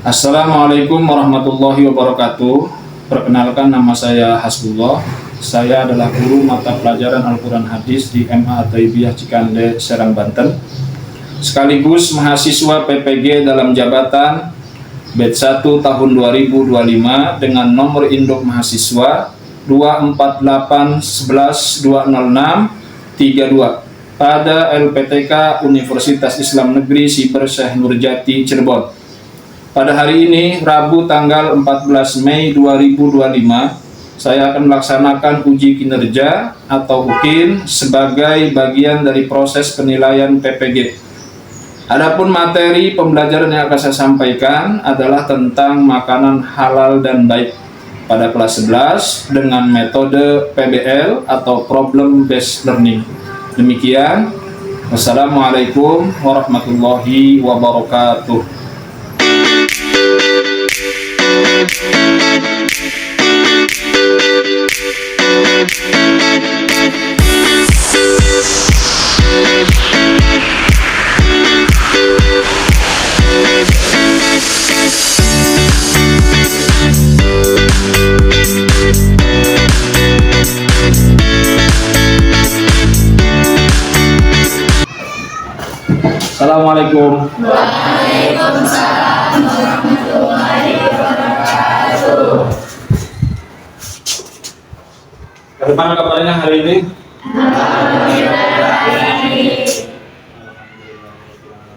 Assalamualaikum warahmatullahi wabarakatuh. Perkenalkan, nama saya Hasbullah. Saya adalah guru mata pelajaran Al-Quran Hadis di MA At-Thaibiyah Cikande, Serang, Banten. Sekaligus mahasiswa PPG dalam jabatan batch 1 tahun 2025 dengan nomor induk mahasiswa 24811200632 pada LPTK Universitas Islam Negeri Siber Syekh Nurjati, Cirebon. Pada hari ini, Rabu tanggal 14 Mei 2025, saya akan melaksanakan uji kinerja atau UKIN sebagai bagian dari proses penilaian PPG. Adapun materi pembelajaran yang akan saya sampaikan adalah tentang makanan halal dan baik pada kelas 11 dengan metode PBL atau Problem Based Learning. Demikian, wassalamualaikum warahmatullahi wabarakatuh. Assalamualaikum. Waalaikumsalam warahmatullahi wabarakatuh. Bagaimana kabarnya hari ini? Alhamdulillah.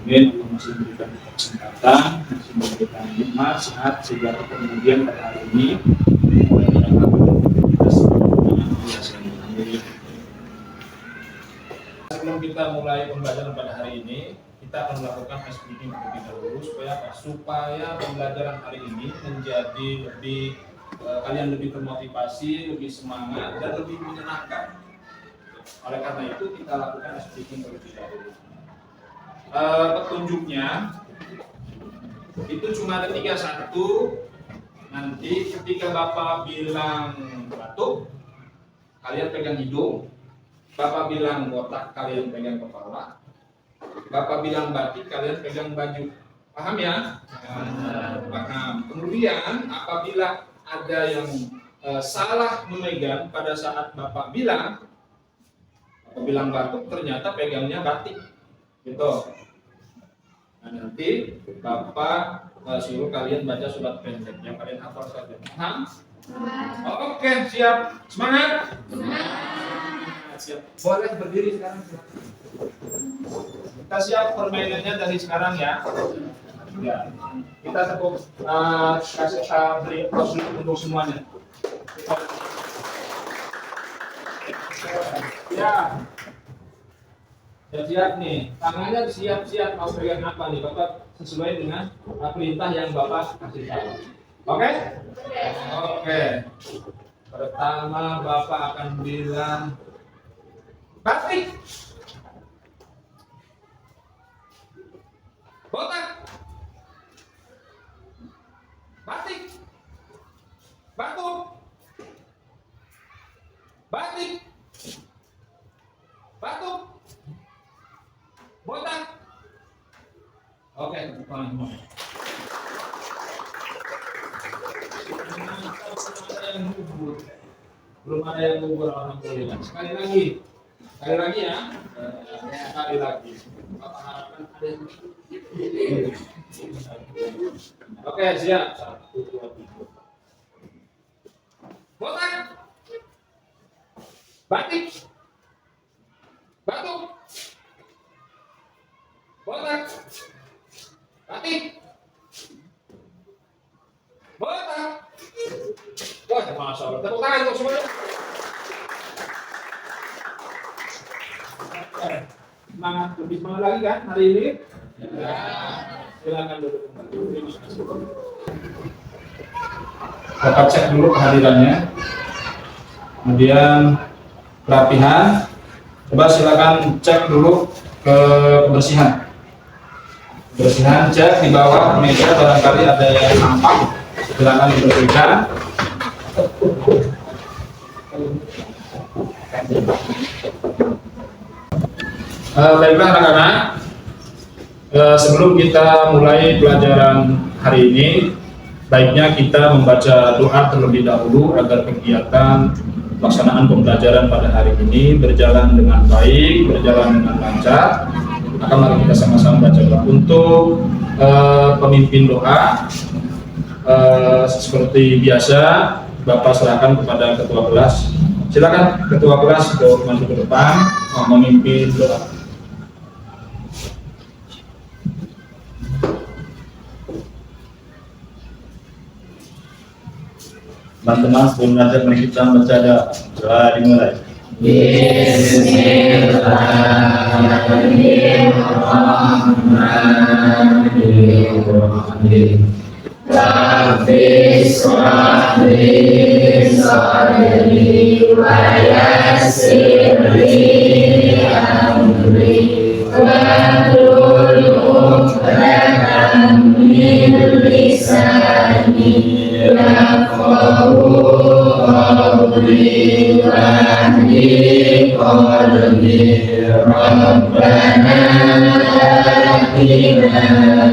Amin. Masih memberikan kesempatan, masih memberikan nikmat, sehat, sehingga kemudian pada hari ini mulai kita semuanya sebelum kita mulai pembelajaran pada hari ini, kita akan melakukan ice breaking terlebih dahulu supaya pembelajaran hari ini menjadi lebih kalian lebih termotivasi, lebih semangat, dan lebih menyenangkan. Oleh karena itu kita lakukan ice breaking terlebih dahulu. Petunjuknya itu cuma ada 3. Satu, nanti ketika Bapak bilang batuk, kalian pegang hidung. Bapak bilang botak, kalian pegang kepala. Bapak bilang batik, kalian pegang baju. Paham ya? Paham. Kemudian apabila ada yang salah memegang pada saat Bapak bilang batuk, ternyata pegangnya batik. Gitu. Nah, nanti Bapak suruh kalian baca surat pendek yang kalian hafal saja. Paham? Oke, siap. Semangat. Siap. Boleh berdiri sekarang. Kita siap permainannya dari sekarang ya. Ya. Kita tepuk kasih beri aplaus untuk semuanya. Ya. Siap nih. Tangannya siap-siap mau pegang apa nih, Bapak sesuai dengan perintah yang Bapak kasih tahu. Oke? Oke. Pertama Bapak akan bilang batik, botak, batik, batuk, batik, batuk, botak. Oke, belum ada yang gugur, alhamdulillah. Sekali lagi ya. Sekali lagi. Bapak harapkan ada yang... Oke, siap. 1, 2, 3. Botak, batik, batuk, botak, batik, botak. Wah, masya Allah. Tepuk tangan untuk semuanya. Semangat, lebih semangat lagi kan hari ini? Ya. Silakan duduk kembali. Bapak cek dulu kehadirannya. Kemudian perapihan. Coba silakan cek dulu ke kebersihan. Kebersihan cek di bawah meja, barangkali ada yang nampak. Silakan dibersihkan. Baiklah anak-anak, sebelum kita mulai pelajaran hari ini, baiknya kita membaca doa terlebih dahulu agar kegiatan pelaksanaan pembelajaran pada hari ini berjalan dengan baik, berjalan dengan lancar. Maka mari kita sama-sama baca doa. Untuk pemimpin doa, seperti biasa, Bapak serahkan kepada ketua kelas. Silakan ketua kelas untuk maju ke depan memimpin doa. Teman-teman, sebelum belajar mari kita baca doa dimulai. Bismillahirrahmanirrahim. Rabbi shrah li sadri wa yassir li amri wahlul 'uqdatam min lisani yafqahu qawli wahdi qalbi Rabbana atina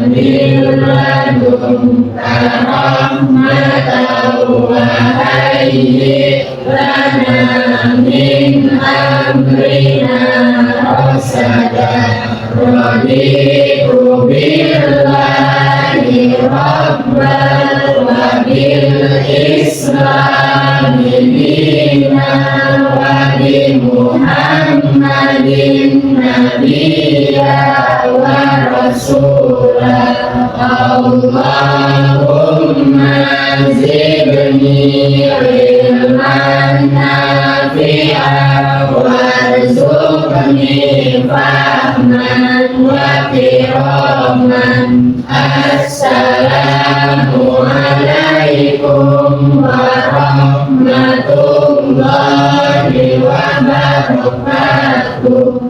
min ladunka rahmatan wa hayyi' lana min amrina rasada raditu billahi rabban wa bil islami dinan wa bi Muhammadin nabiyya wa rasula Allahumma zidni ilman nafi'an warzuqni fahman wa kiraman. Assalamu alaikum warahmatullahi wabarakatuh.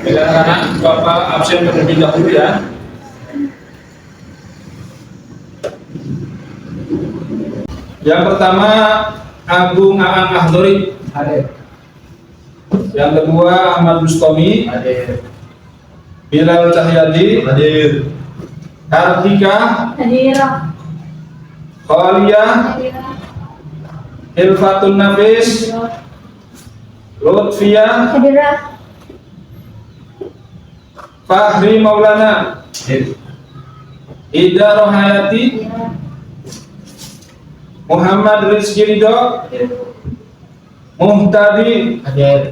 Anak-anak, Bapak absen terlebih dahulu ya. Yang pertama, Agung Aan Ahdori. Hadir. Yang kedua, Ahmad Bustami. Hadir. Bilal Cahyadi. Hadir. Kartika. Hadirah. Khaliyah. Hilfatun Nafis. Lutfia. Hadirah. Fahri Maulana. Hadir. Ida Rohayati. Muhammad Rizky Ridho. Muhtadi. Hadir.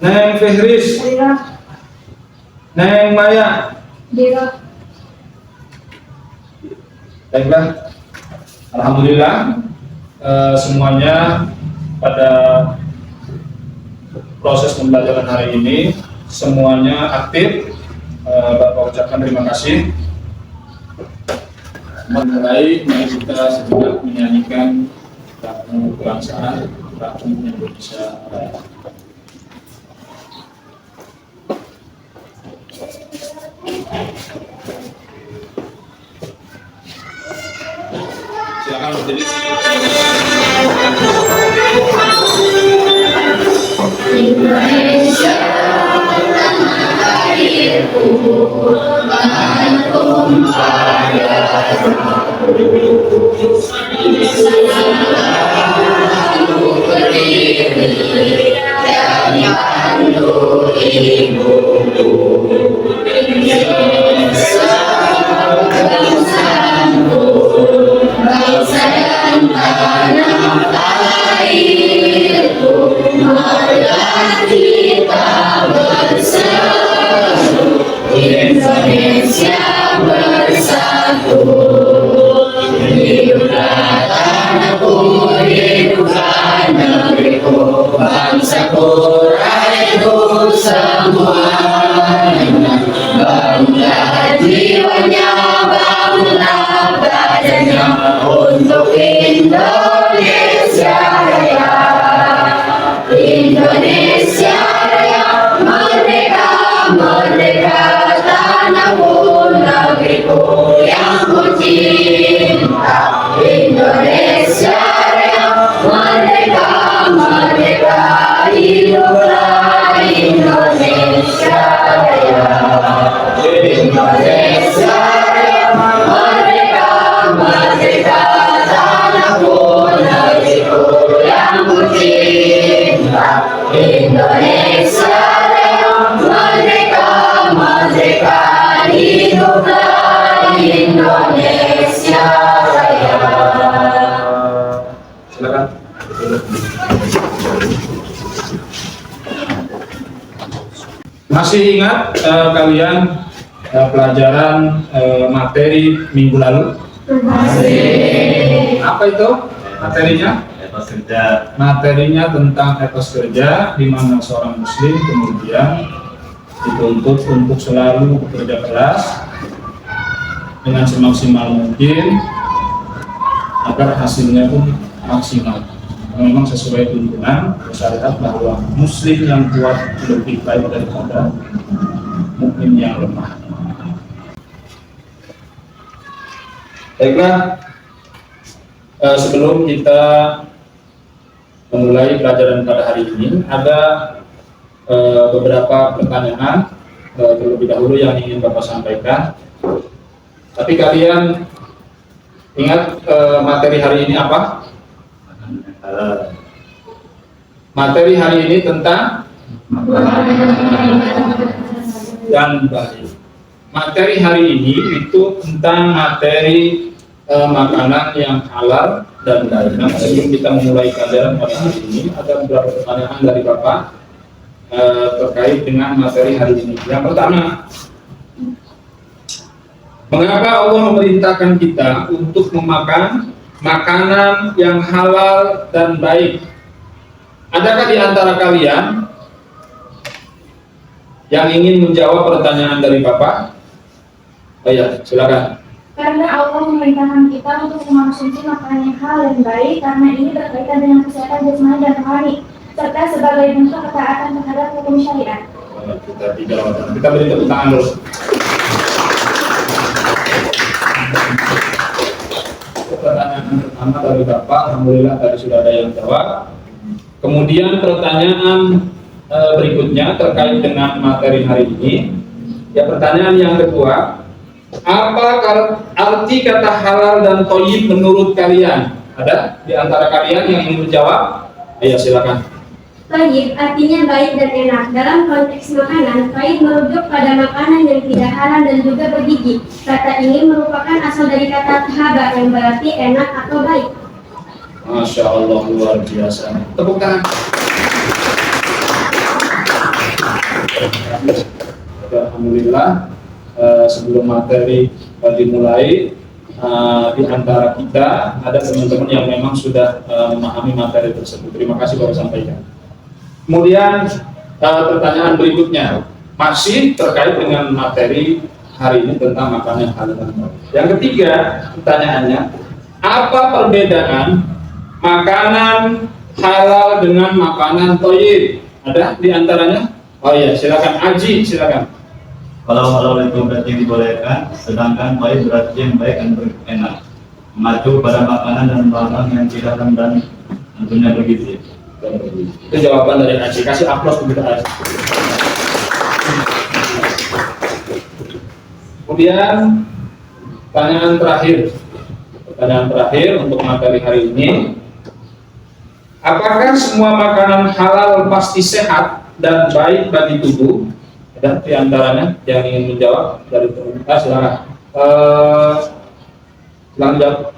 Neng Fihris. Hadirah. Neng Maya. Hadirah. Baiklah, alhamdulillah semuanya pada proses pembelajaran hari ini semuanya aktif. Bapak ucapkan terima kasih. Mulai, mari kita sejenak menyanyikan lagu kebangsaan Republik Indonesia Raya. Silakan berdiri. Indonesia tanah airku, tanah tumpah darahku. Selalu berdiri dan mandu ibuku. Indonesia bangsaku, bangsa dan tanah airku. Marilah kita bersatu, Indonesia bersatu. Hiduplah tanahku, hiduplah negeriku, bangsaku, rakyatku semuanya. Bangga jiwanya, bangga badannya untuk Indonesia Raya. Indonesia Raya, merdeka, merdeka, tanahku, negeriku yang ku cinta. Indonesia Raya, merdeka, merdeka, hiduplah Indonesia. Indonesia Raya, merdeka, merdeka, tanahku, negeriku yang ku cinta. Indonesia Raya, merdeka, merdeka, hiduplah Indonesia Raya. Silakan. Masih ingat kalian pelajaran materi minggu lalu? Masih. Apa itu materinya? Etos kerja. Materinya tentang etos kerja, di mana seorang muslim kemudian dituntut untuk selalu bekerja keras dengan semaksimal mungkin agar hasilnya pun maksimal. Memang sesuai tuntunan syariat bahwa muslim yang kuat lebih baik daripada mukmin yang lemah. Baiklah, sebelum kita memulai pelajaran pada hari ini, ada beberapa pertanyaan terlebih dahulu yang ingin Bapak sampaikan. Tapi kalian ingat materi hari ini apa? Materi hari ini tentang dan baik. Materi hari ini itu tentang materi makanan yang halal dan baik. Nah, sebelum kita memulai pelajaran pada hari ini, ada beberapa pertanyaan dari Bapak terkait dengan materi hari ini. Yang pertama, mengapa Allah memerintahkan kita untuk memakan makanan yang halal dan baik? Adakah di antara kalian yang ingin menjawab pertanyaan dari Bapak? Oh ya, silakan. Karena Allah memerintahkan kita untuk mengonsumsi makanan yang halal dan baik, karena ini berkaitan dengan kesehatan jasmani dan rohani, serta sebagai bentuk ketaatan terhadap hukum syariat. Kita beri tepuk tangan dulu. Pertanyaan pertama dari Bapak, alhamdulillah tadi sudah ada yang jawab. Kemudian pertanyaan berikutnya terkait dengan materi hari ini. Ya, pertanyaan yang kedua, apa arti kata halal dan thayyib menurut kalian? Ada di antara kalian yang ingin menjawab? Ayo silakan. Thayyib artinya baik dan enak. Dalam konteks makanan, thayyib merujuk pada makanan yang tidak halal dan juga bergizi. Kata ini merupakan asal dari kata thaba yang berarti enak atau baik. Masya Allah, luar biasa. Tepuk tangan. Alhamdulillah, sebelum materi dimulai, di antara kita ada teman-teman yang memang sudah memahami materi tersebut. Terima kasih Bapak sampaikan. Kemudian pertanyaan berikutnya masih terkait dengan materi hari ini tentang makanan halal dan baik. Yang ketiga, pertanyaannya, apa perbedaan makanan halal dengan makanan thayyib? Ada di antaranya? Oh iya, silakan Aji, silakan. Kalau halal itu berarti dibolehkan, sedangkan baik berarti yang baik dan enak. Mengacu pada makanan dan barang yang tidak haram dan tentunya bergizi. Itu jawaban dari Aji. Kasih aplaus untuk Aji. Kemudian pertanyaan terakhir untuk materi hari ini. Apakah semua makanan halal pasti sehat dan baik bagi tubuh? Ada di antaranya yang ingin menjawab dari pemerintah, silakan. Silakan jawab.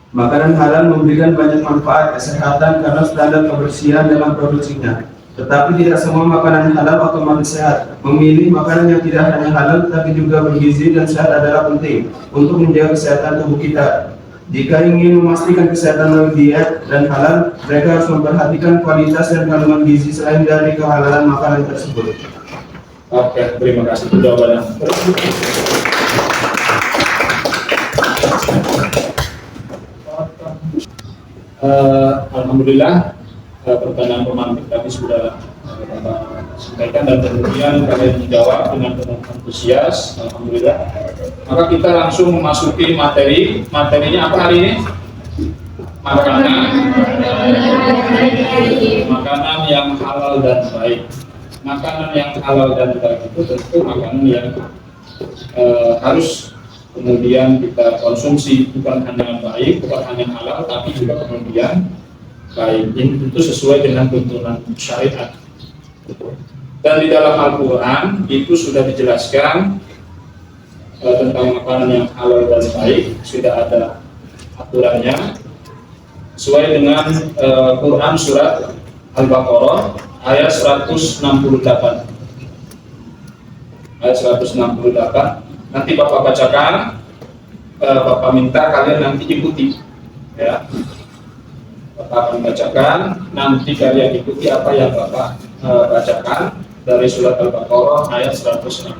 Makanan halal memberikan banyak manfaat kesehatan karena standar kebersihan dalam produksinya. Tetapi tidak semua makanan halal otomatis sehat. Memilih makanan yang tidak hanya halal tetapi juga bergizi dan sehat adalah penting untuk menjaga kesehatan tubuh kita. Jika ingin memastikan kesehatan melalui diet dan halal, mereka harus memperhatikan kualitas dan kandungan gizi selain dari kehalalan makanan tersebut. Oke, terima kasih untuk jawabannya. Alhamdulillah, pertanyaan pemantik tadi sudah sampaikan dan kemudian kalian menjawab dengan penuh antusias. Alhamdulillah. Maka kita langsung memasuki materi. Materinya apa hari ini? Makanan yang halal dan baik. Makanan yang halal dan baik itu tentu makanan yang harus kemudian kita konsumsi, bukan hanya baik, bukan hanya halal, tapi juga kemudian baik. Ini tentu sesuai dengan tuntunan syariat. Dan di dalam Al-Quran itu sudah dijelaskan tentang makanan yang halal dan baik, sudah ada aturannya sesuai dengan Quran surat Al-Baqarah ayat 168. Ayat 168. Nanti Bapak bacakan, Bapak minta kalian nanti ikuti, ya. Bapak akan bacakan, nanti kalian ikuti apa yang Bapak bacakan dari surat Al-Baqarah ayat 168.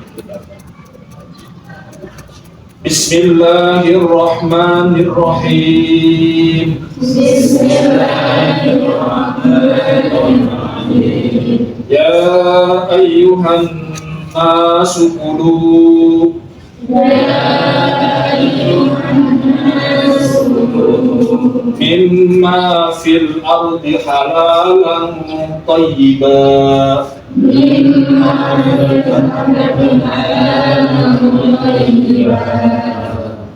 Bismillahirrahmanirrahim. Bismillahirrahmanirrahim. Ya ayyuhan nasu kulu mimma fil ardi halalan tayyiban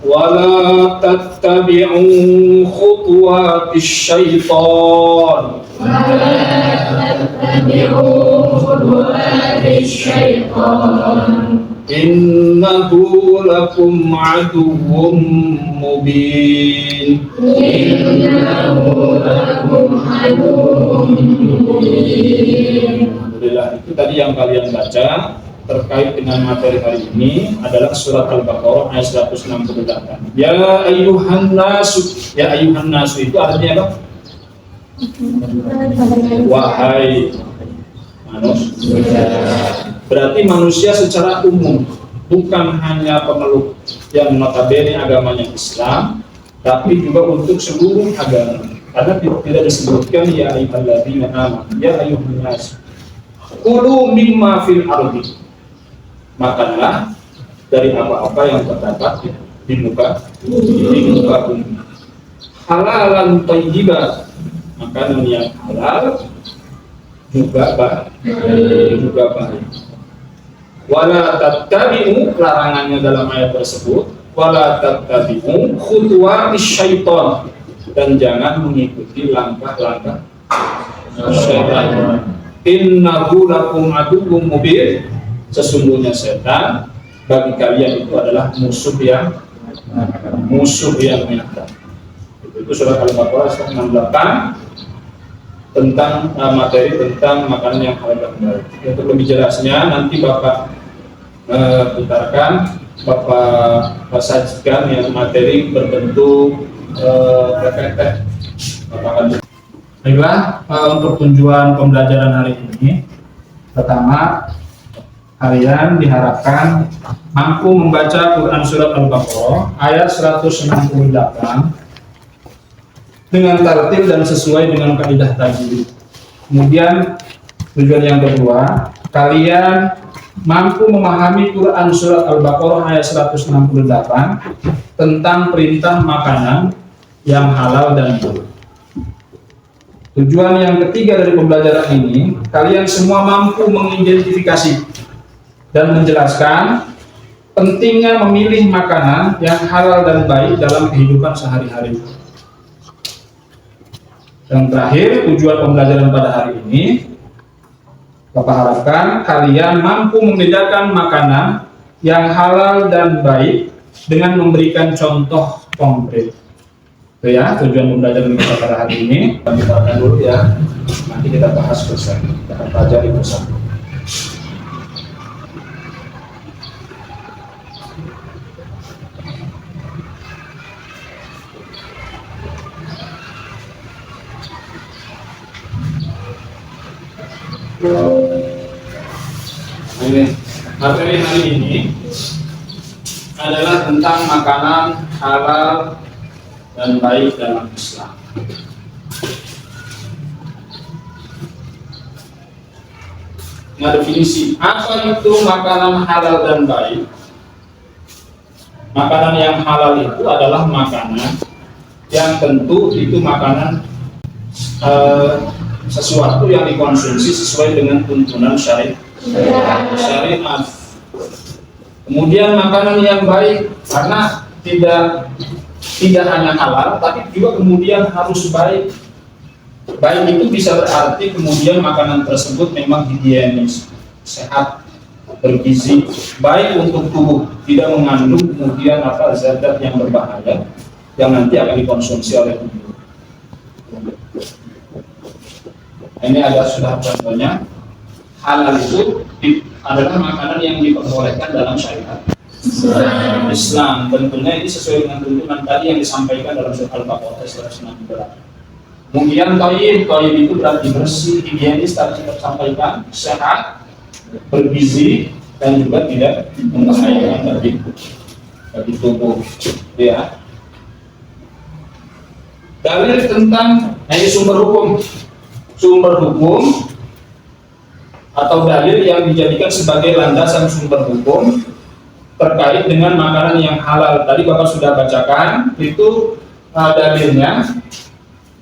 wala tattabi'u khutuwatis syaitan innahu lakum aduwwum mubin. Alhamdulillah, itu tadi yang kalian baca terkait dengan materi hari ini adalah surat Al-Baqarah ayat 168. Ya ayyuhan nasu. Ya ayyuhan nasu itu artinya apa? Wahai manusia. Berarti manusia secara umum, bukan hanya pemeluk yang notabene agamanya Islam, tapi juga untuk seluruh agama. Karena tidak disebutkan ya ayyuhalladzina amanu, ya ayyuhan nas. Kulu mimma fil ardi. Makanlah dari apa-apa yang terdapat di muka bumi. Halalan thayyiban. Makanan yang halal juga baik. Wala tattabi'u, larangannya dalam ayat tersebut, wala tattabi'u khutuwatis syaitan, dan jangan mengikuti langkah-langkah syaitan. Innahu lakum aduwwum mubin, sesungguhnya setan bagi kalian itu adalah musuh yang nyata. Itu surat Al-Baqarah 168 tentang materi tentang makanan yang halal dan baik. Untuk lebih jelasnya nanti Bapak putarkan, Bapak sajikan yang materi berbentuk PPT. Baiklah, untuk tujuan pembelajaran hari ini, pertama kalian diharapkan mampu membaca Quran surat Al-Baqarah ayat 168 dengan tertib dan sesuai dengan kaidah tajwid. Kemudian tujuan yang kedua, kalian mampu memahami Quran surat Al-Baqarah ayat 168 tentang perintah makanan yang halal dan baik. Tujuan yang ketiga dari pembelajaran ini, kalian semua mampu mengidentifikasi dan menjelaskan pentingnya memilih makanan yang halal dan baik dalam kehidupan sehari-hari. Yang terakhir, tujuan pembelajaran pada hari ini, Bapak harapkan kalian mampu membedakan makanan yang halal dan baik dengan memberikan contoh konkret. Itu ya, tujuan pembelajaran kita pada hari ini. Kita akan dulu ya, nanti kita bahas bersama, kita akan pelajari bersama. Materi hari ini adalah tentang makanan halal dan baik dalam Islam. Nah, definisi apa itu makanan halal dan baik? Makanan yang halal itu adalah makanan yang tentu itu makanan sesuatu yang dikonsumsi sesuai dengan tuntunan syariat. Kemudian makanan yang baik karena tidak hanya halal, tapi juga kemudian harus baik. Baik itu bisa berarti kemudian makanan tersebut memang higienis, sehat, bergizi, baik untuk tubuh, tidak mengandung kemudian zat-zat yang berbahaya yang nanti akan dikonsumsi oleh tubuh. Ini ada sudah contohnya. Halal itu adalah makanan yang diperbolehkan dalam syariat Islam. Tentunya ini sesuai dengan tuntunan tadi yang disampaikan dalam surat Al-Baqarah 168. Kemudian thayyib itu berarti bersih, higienis, tadi kita sampaikan, sehat, bergizi, dan juga tidak membahayakan bagi tubuh. Ya. Dalil tentang sumber hukum atau dalil yang dijadikan sebagai landasan sumber hukum terkait dengan makanan yang halal. Tadi Bapak sudah bacakan, itu dalilnya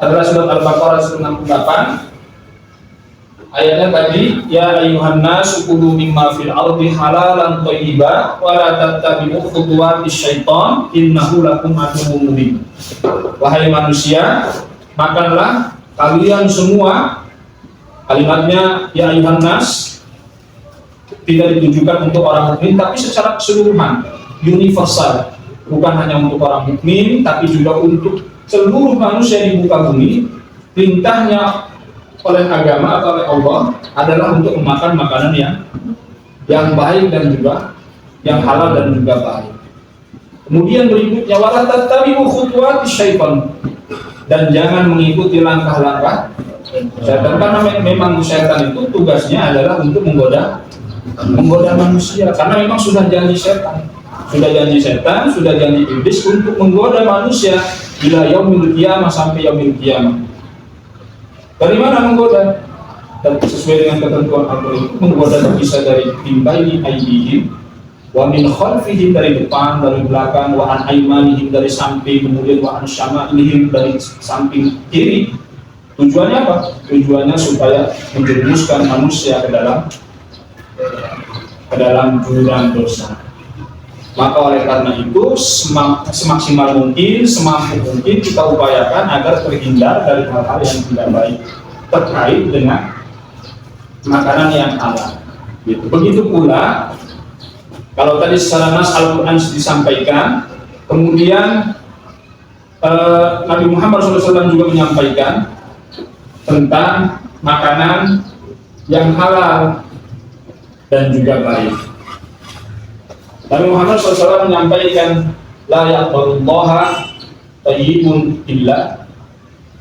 adalah surat Al-Baqarah 168. Ayatnya tadi, ya ayyuhan nas kulu mimma fil ardi halalan thayyiban wa la tattabi'u khutuwatis syaitan innahu lakum aduwwun mubin. Wahai manusia, makanlah kalian semua. Kalimatnya ya ayyuhan nas tidak ditujukan untuk orang mukmin, tapi secara keseluruhan, universal, bukan hanya untuk orang mukmin, tapi juga untuk seluruh manusia di muka bumi. Perintahnya oleh agama atau oleh Allah adalah untuk memakan makanan yang baik dan juga yang halal dan juga baik. Kemudian berikutnya wala tattabi'u khutuwatis syaitan, dan jangan mengikuti langkah-langkah setan, karena memang setan itu tugasnya adalah untuk menggoda manusia, karena memang sudah janji setan, sudah janji iblis untuk menggoda manusia bila yaumil qiyamah, sampai yaumil qiyamah. Dari mana menggoda? Dan sesuai dengan ketentuan Al-Quran itu menggoda bisa dari timbaini aydihim wa min khalfihim, dari depan, dari belakang, wa an aymanihim, dari samping, kemudian wa an syama'ilihim, dari samping kiri. Tujuannya apa? Tujuannya supaya menjerumuskan manusia ke dalam jurang dosa. Maka oleh karena itu semaksimal mungkin, semampu mungkin kita upayakan agar terhindar dari hal-hal yang tidak baik terkait dengan makanan yang halal. Begitu pula kalau tadi secara nas Al-Quran disampaikan, kemudian Nabi Muhammad SAW juga menyampaikan tentang makanan yang halal dan juga baik. Nabi Muhammad SAW menyampaikan la yaqbalullaha thayyibun illa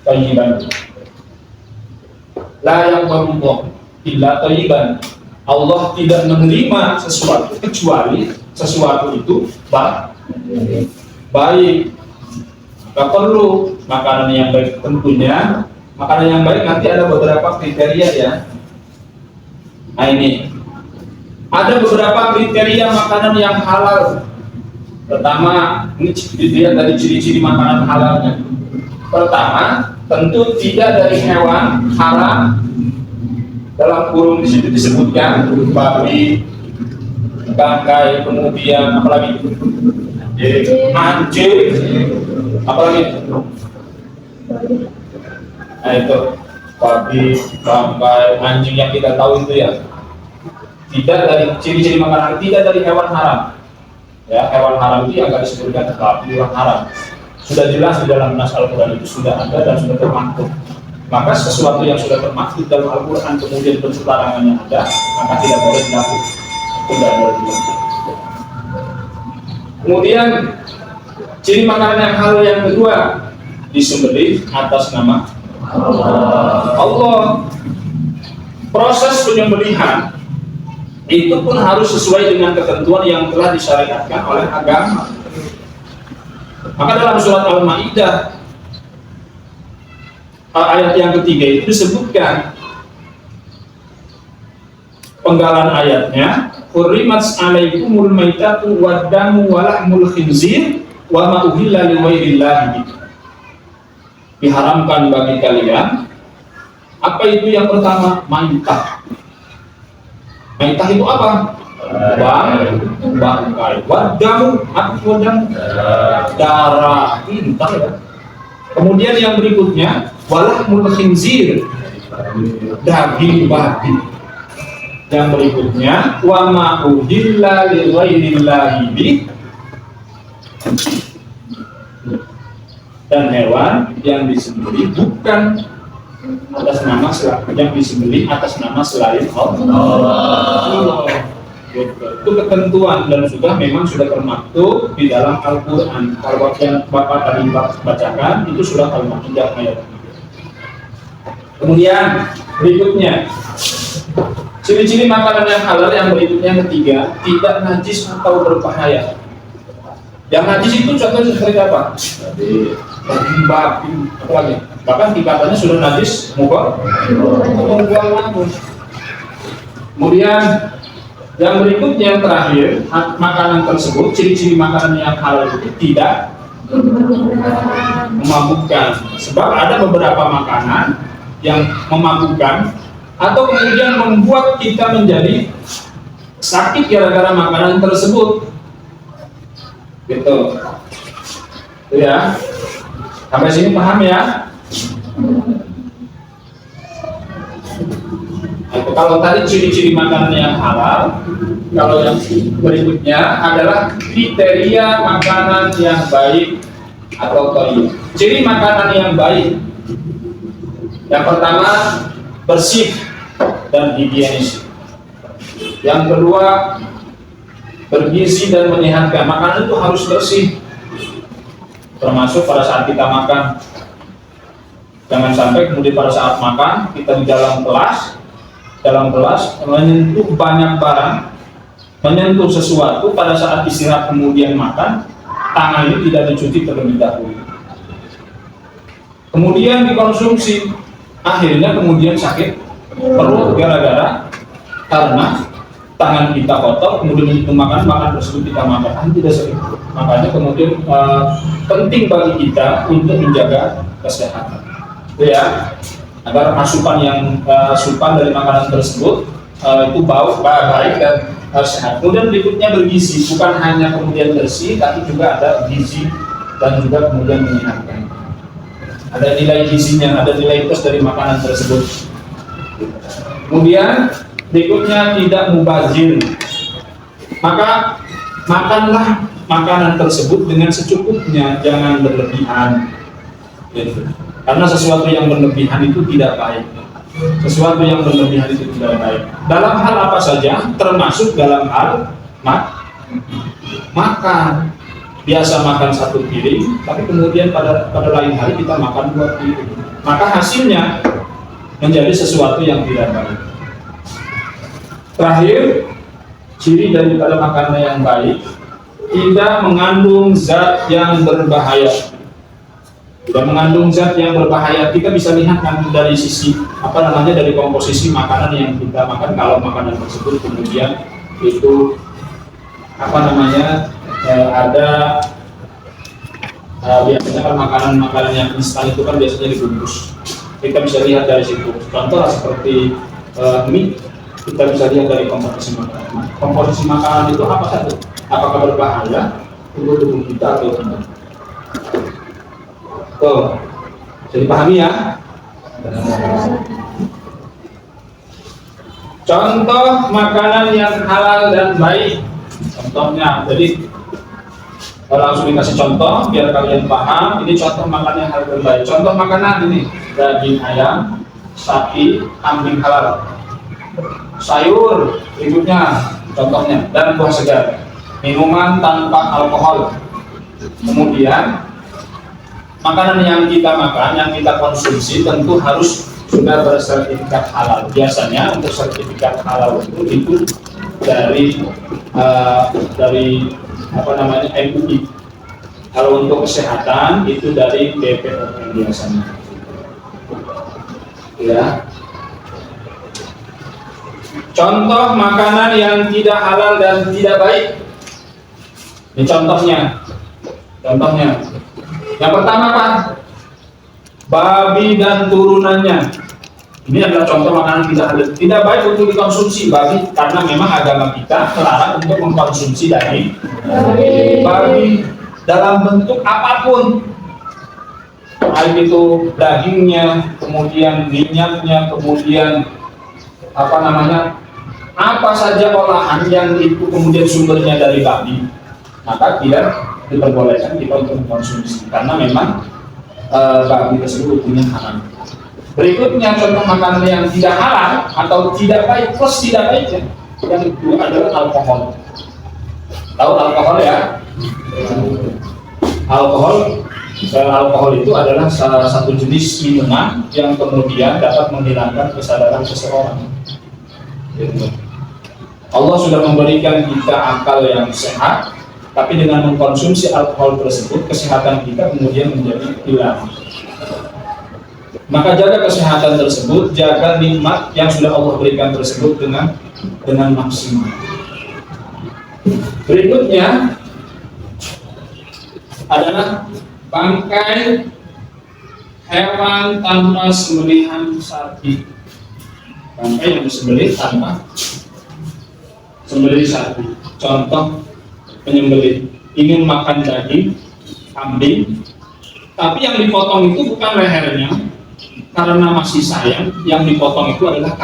thayyiban. La yaqbalullah illa thayyiban. Allah tidak menerima sesuatu kecuali sesuatu itu baik. Maka perlu makanan yang baik. Tentunya makanan yang baik nanti ada beberapa kriteria ya. Nah ini ada beberapa kriteria makanan yang halal. Pertama, ini dilihat dari ciri-ciri makanan halalnya. Pertama, tentu tidak dari hewan haram. Dalam kurung di situ disebutkan babi, bangkai, kemudian apalagi anjing, apalagi nah itu babi, bangkai, anjing yang kita tahu itu ya. Tidak dari ciri-ciri makanan, tidak dari hewan haram. Ya, hewan haram itu yang akan disebutkan babi, hewan haram. Sudah jelas di dalam nas Al-Quran itu sudah ada dan sudah termaktub. Maka sesuatu yang sudah termaktub dalam Al-Quran kemudian bentuk larangannya ada, maka tidak boleh dilakukan. Tidak boleh dilakukan. Kemudian ciri makanan yang halal yang kedua, disembelih atas nama Allah. Proses penyembelihan itu pun harus sesuai dengan ketentuan yang telah disyariatkan oleh agama. Maka dalam surat Al-Maidah ayat yang ketiga itu disebutkan penggalan ayatnya, hurrimat alaikumul maitatu waddamu walahmul khinzir wa ma uhilla liwairillah. Diharamkan bagi kalian apa itu yang pertama? Maitah. Maitah itu apa? bangkai. Wadamu, apa wadamu? Darah. Pintar ya. Kemudian yang berikutnya, walahmul khinzir, daging babi. Yang berikutnya, wa ma uhilla li ghairillahi bih, dan hewan yang disembelih bukan atas nama yang disembelih atas nama selain Allah. Itu ketentuan dan sudah termaktub di dalam Al-Quran. Kalau yang Bapak tadi bacakan itu sudah Al-Maidah ayat. Kemudian berikutnya, ciri-ciri makanan yang halal yang berikutnya ketiga, tidak najis atau berbahaya. Yang najis itu contohnya seperti apa? Daging babi, apa lagi? Bahkan tingkatannya sudah najis, mubah. Kemudian yang berikutnya yang terakhir, makanan tersebut, ciri-ciri makanan yang halal itu tidak memabukkan. Sebab ada beberapa makanan yang memabukkan atau kemudian membuat kita menjadi sakit gara-gara makanan tersebut. Gitu. Itu ya. Sampai sini paham ya? Nah, kalau tadi ciri-ciri makanan yang halal, kalau yang berikutnya adalah kriteria makanan yang baik atau thayyib. Ciri makanan yang baik. Yang pertama, bersih dan higienis. Yang kedua, bergizi dan menyehatkan. Makanan itu harus bersih, termasuk pada saat kita makan. Jangan sampai kemudian pada saat makan kita di dalam kelas menyentuh banyak barang, menyentuh sesuatu. Pada saat istirahat kemudian makan, tangan ini tidak dicuci terlebih dahulu, kemudian dikonsumsi, akhirnya kemudian sakit perut gara-gara karena tangan kita kotor, kemudian itu makanan tersebut kita makan, tidak sakit. Makanya kemudian penting bagi kita untuk menjaga kesehatan, itu ya, agar asupan dari makanan tersebut itu baik dan sehat. Kemudian berikutnya bergizi, bukan hanya kemudian bersih, tapi juga ada gizi dan juga kemudian menyehatkan. Ada nilai gizinya, ada nilai plus dari makanan tersebut. Kemudian berikutnya tidak mubazir. Maka makanlah makanan tersebut dengan secukupnya, jangan berlebihan. Karena sesuatu yang berlebihan itu tidak baik. Sesuatu yang berlebihan itu tidak baik. Dalam hal apa saja, termasuk dalam hal makan. Biasa makan satu piring, tapi kemudian pada lain hari kita makan 2 piring. Maka hasilnya menjadi sesuatu yang tidak baik. Terakhir, ciri daripada makanan yang baik, tidak mengandung zat yang berbahaya. Tidak mengandung zat yang berbahaya. Kita bisa lihat nanti dari sisi dari komposisi makanan yang kita makan. Kalau makanan tersebut kemudian itu ada biasanya kan makanan yang instan itu kan biasanya dibungkus. Kita bisa lihat dari situ. Contoh seperti mie, kita bisa lihat dari komposisi makanan. Komposisi makanan itu apa saja? Apakah berbahaya untuk tubuh kita atau tidak? Tuh, jadi pahami ya. Contoh makanan yang halal dan baik. Contohnya, jadi langsung dikasih contoh biar kalian paham. Ini contoh makanan yang halal dan baik. Contoh makanan ini daging ayam, sapi, kambing halal. Sayur berikutnya contohnya, dan buah segar. Minuman tanpa alkohol. Kemudian makanan yang kita makan, yang kita konsumsi tentu harus sudah bersertifikat halal. Biasanya untuk sertifikat halal itu dari MUI. Kalau untuk kesehatan itu dari BPOM biasanya. Ya. Contoh makanan yang tidak halal dan tidak baik. Ini contohnya. Yang pertama Pak, babi dan turunannya. Ini adalah contoh makanan tidak halal, tidak baik untuk dikonsumsi karena memang agama kita melarang untuk mengkonsumsi daging babi dalam bentuk apapun, baik itu dagingnya, kemudian minyaknya, kemudian apa saja olahan yang itu kemudian sumbernya dari babi, maka tidak diperbolehkan kita untuk mengkonsumsi karena memang babi tersebut punya haram. Berikutnya contoh makanan yang tidak halal atau tidak baik plus tidak baiknya yang kedua adalah alkohol. Tahu alkohol ya? Alkohol itu adalah salah satu jenis minuman yang kemudian dapat menghilangkan kesadaran seseorang. Allah sudah memberikan kita akal yang sehat, tapi dengan mengkonsumsi alkohol tersebut kesehatan kita kemudian menjadi hilang. Maka jaga kesehatan tersebut, jaga nikmat yang sudah Allah berikan tersebut dengan maksimal. Berikutnya adalah bangkai hewan tanpa sembelihan sapi. Bangkai yang disembelih tanpa sembelih sapi. Contoh penyembelih ingin makan daging kambing, tapi yang dipotong itu bukan lehernya, karena masih sayang, yang dipotong itu adalah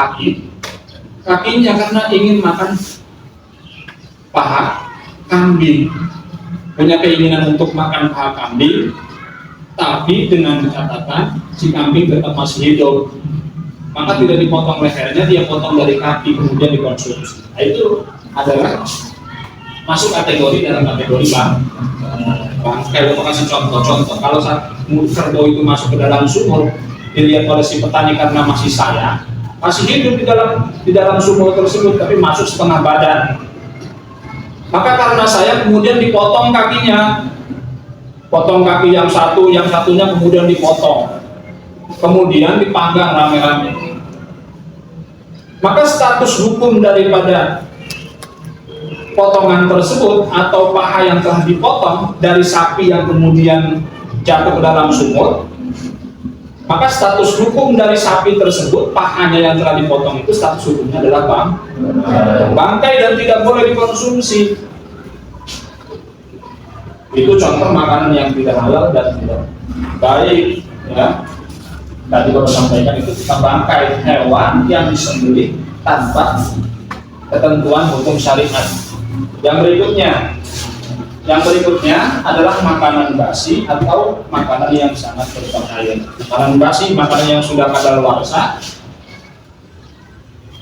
kakinya karena ingin makan paha kambing, punya keinginan untuk makan paha kambing, tapi dengan catatan si kambing tetap masih hidup, maka tidak dipotong lehernya, dia potong dari kaki kemudian dikonsumsi. Nah, itu adalah masuk kategori dalam kategori bangkai. Saya kasih contoh. Kalau saat kerbau itu masuk ke dalam sumur, dilihat oleh si petani karena masih sayang, masih hidup di dalam sumur tersebut, tapi masuk setengah badan. Maka karena sayang kemudian dipotong kakinya, potong kaki yang satunya kemudian dipotong, kemudian dipanggang rame-rame. Maka status hukum daripada potongan tersebut atau paha yang telah dipotong dari sapi yang kemudian jatuh ke dalam sumur, maka status hukum dari sapi tersebut, pahanya yang telah dipotong itu status hukumnya adalah bangkai dan tidak boleh dikonsumsi. Itu contoh makanan yang tidak halal dan tidak baik, ya. Tadi baru sampaikan itu tentang bangkai hewan yang disembelih tanpa ketentuan hukum syariat. Yang berikutnya adalah makanan basi atau makanan yang sangat berbahaya. Makanan basi, makanan yang sudah kadaluarsa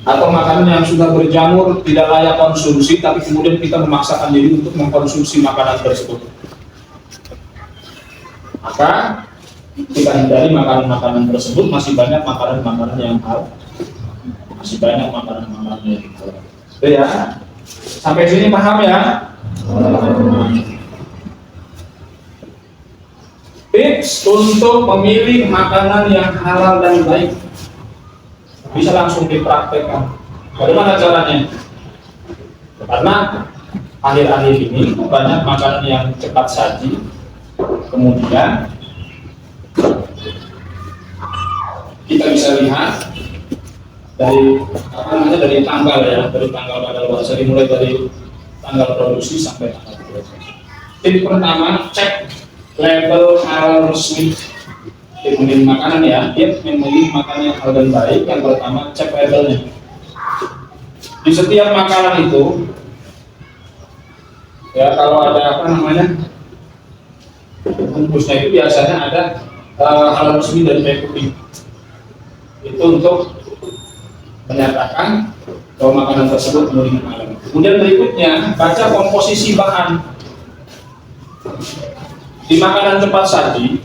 atau makanan yang sudah berjamur, tidak layak konsumsi, tapi kemudian kita memaksakan diri untuk mengkonsumsi makanan tersebut. Maka kita hindari makanan-makanan tersebut. Masih banyak makanan-makanan yang halal. Itu ya. Sampai sini paham ya? Tips untuk memilih makanan yang halal dan baik bisa langsung dipraktekkan. Bagaimana caranya? Karena akhir-akhir ini banyak makanan yang cepat saji, kemudian kita bisa lihat dari tanggal kadaluarsa, dimulai dari tanggal produksi sampai tanggal produksi. Tip pertama, cek label halal resmi. Memilih makanan ya, dia memilih makanan yang halal dan baik. Yang pertama, cek labelnya. Di setiap makanan itu, ya kalau ada bungkusnya itu biasanya ada halal resmi dari PKI. Itu untuk menyatakan bahwa makanan tersebut mengandung halal. Kemudian berikutnya, baca komposisi bahan. Di makanan cepat saji,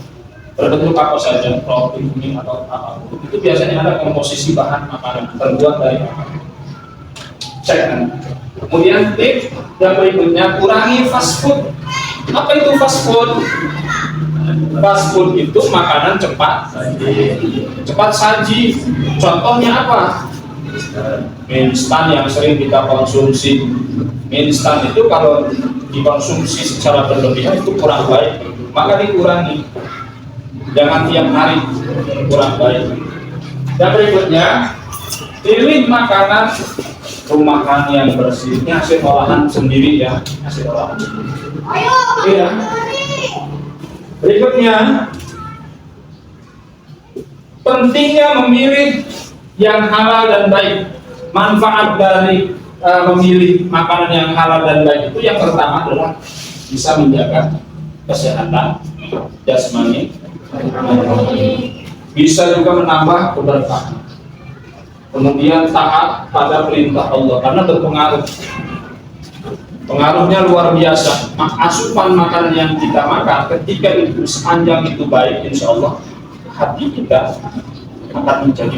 berbentuk apa saja, protein, kuning atau apapun, itu biasanya ada komposisi bahan makanan terbuat dari apa. Cek. Kemudian tips yang berikutnya, kurangi fast food. Apa itu fast food? Fast food itu makanan cepat saji. Contohnya apa? Mie instan yang sering kita konsumsi. Mie instan itu kalau dikonsumsi secara berlebihan itu kurang baik, maka dikurangi. Jangan tiap hari, kurang baik. Yang berikutnya, pilih makanan rumahan yang bersih. Ini hasil olahan sendiri ya, hasil olahan sendiri. Iya. Berikutnya, pentingnya memilih yang halal dan baik. Manfaat dari memilih makanan yang halal dan baik itu yang pertama adalah bisa menjaga kesehatan jasmani, bisa juga menambah keberkahan. Kemudian taat pada perintah Allah karena berpengaruh. Pengaruhnya luar biasa. Asupan makanan yang kita makan ketika itu sepanjang itu baik, insya Allah hati kita akan menjadi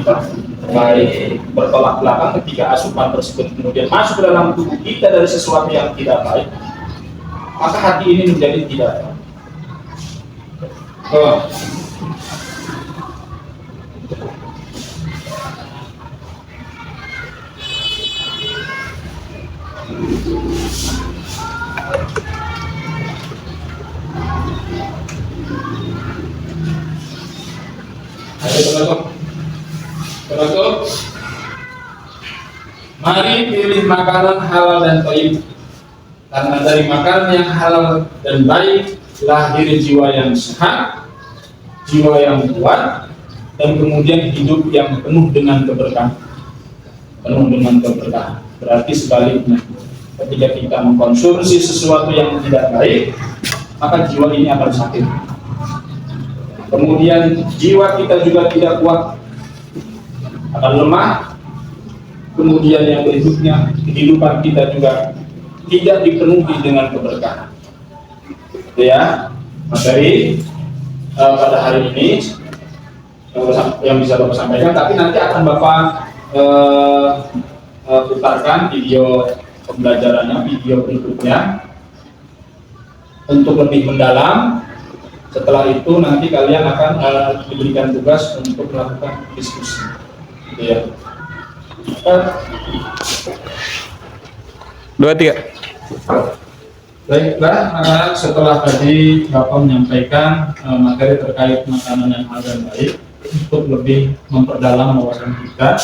baik. Bertolak belakang ketika asupan tersebut kemudian masuk ke dalam tubuh kita dari sesuatu yang tidak baik, maka hati ini menjadi tidak baik. Penutup. Mari pilih makanan halal dan baik. Karena dari makanan yang halal dan baik lahir jiwa yang sehat, jiwa yang kuat, dan kemudian hidup yang penuh dengan keberkahan. Penuh dengan keberkahan. Berarti sebaliknya, ketika kita mengkonsumsi sesuatu yang tidak baik, maka jiwa ini akan sakit. Kemudian jiwa kita juga tidak kuat, akan lemah. Kemudian yang berikutnya, kehidupan kita juga tidak dipenuhi dengan keberkahan. Itu ya, materi pada hari ini yang bisa Bapak sampaikan. Tapi nanti akan Bapak putarkan video pembelajarannya, video berikutnya untuk lebih mendalam. Setelah itu nanti kalian akan diberikan tugas untuk melakukan diskusi. Gitu ya. 2, 3. Baiklah, setelah tadi Bapak menyampaikan materi terkait makanan yang halal dan baik, untuk lebih memperdalam wawasan kita,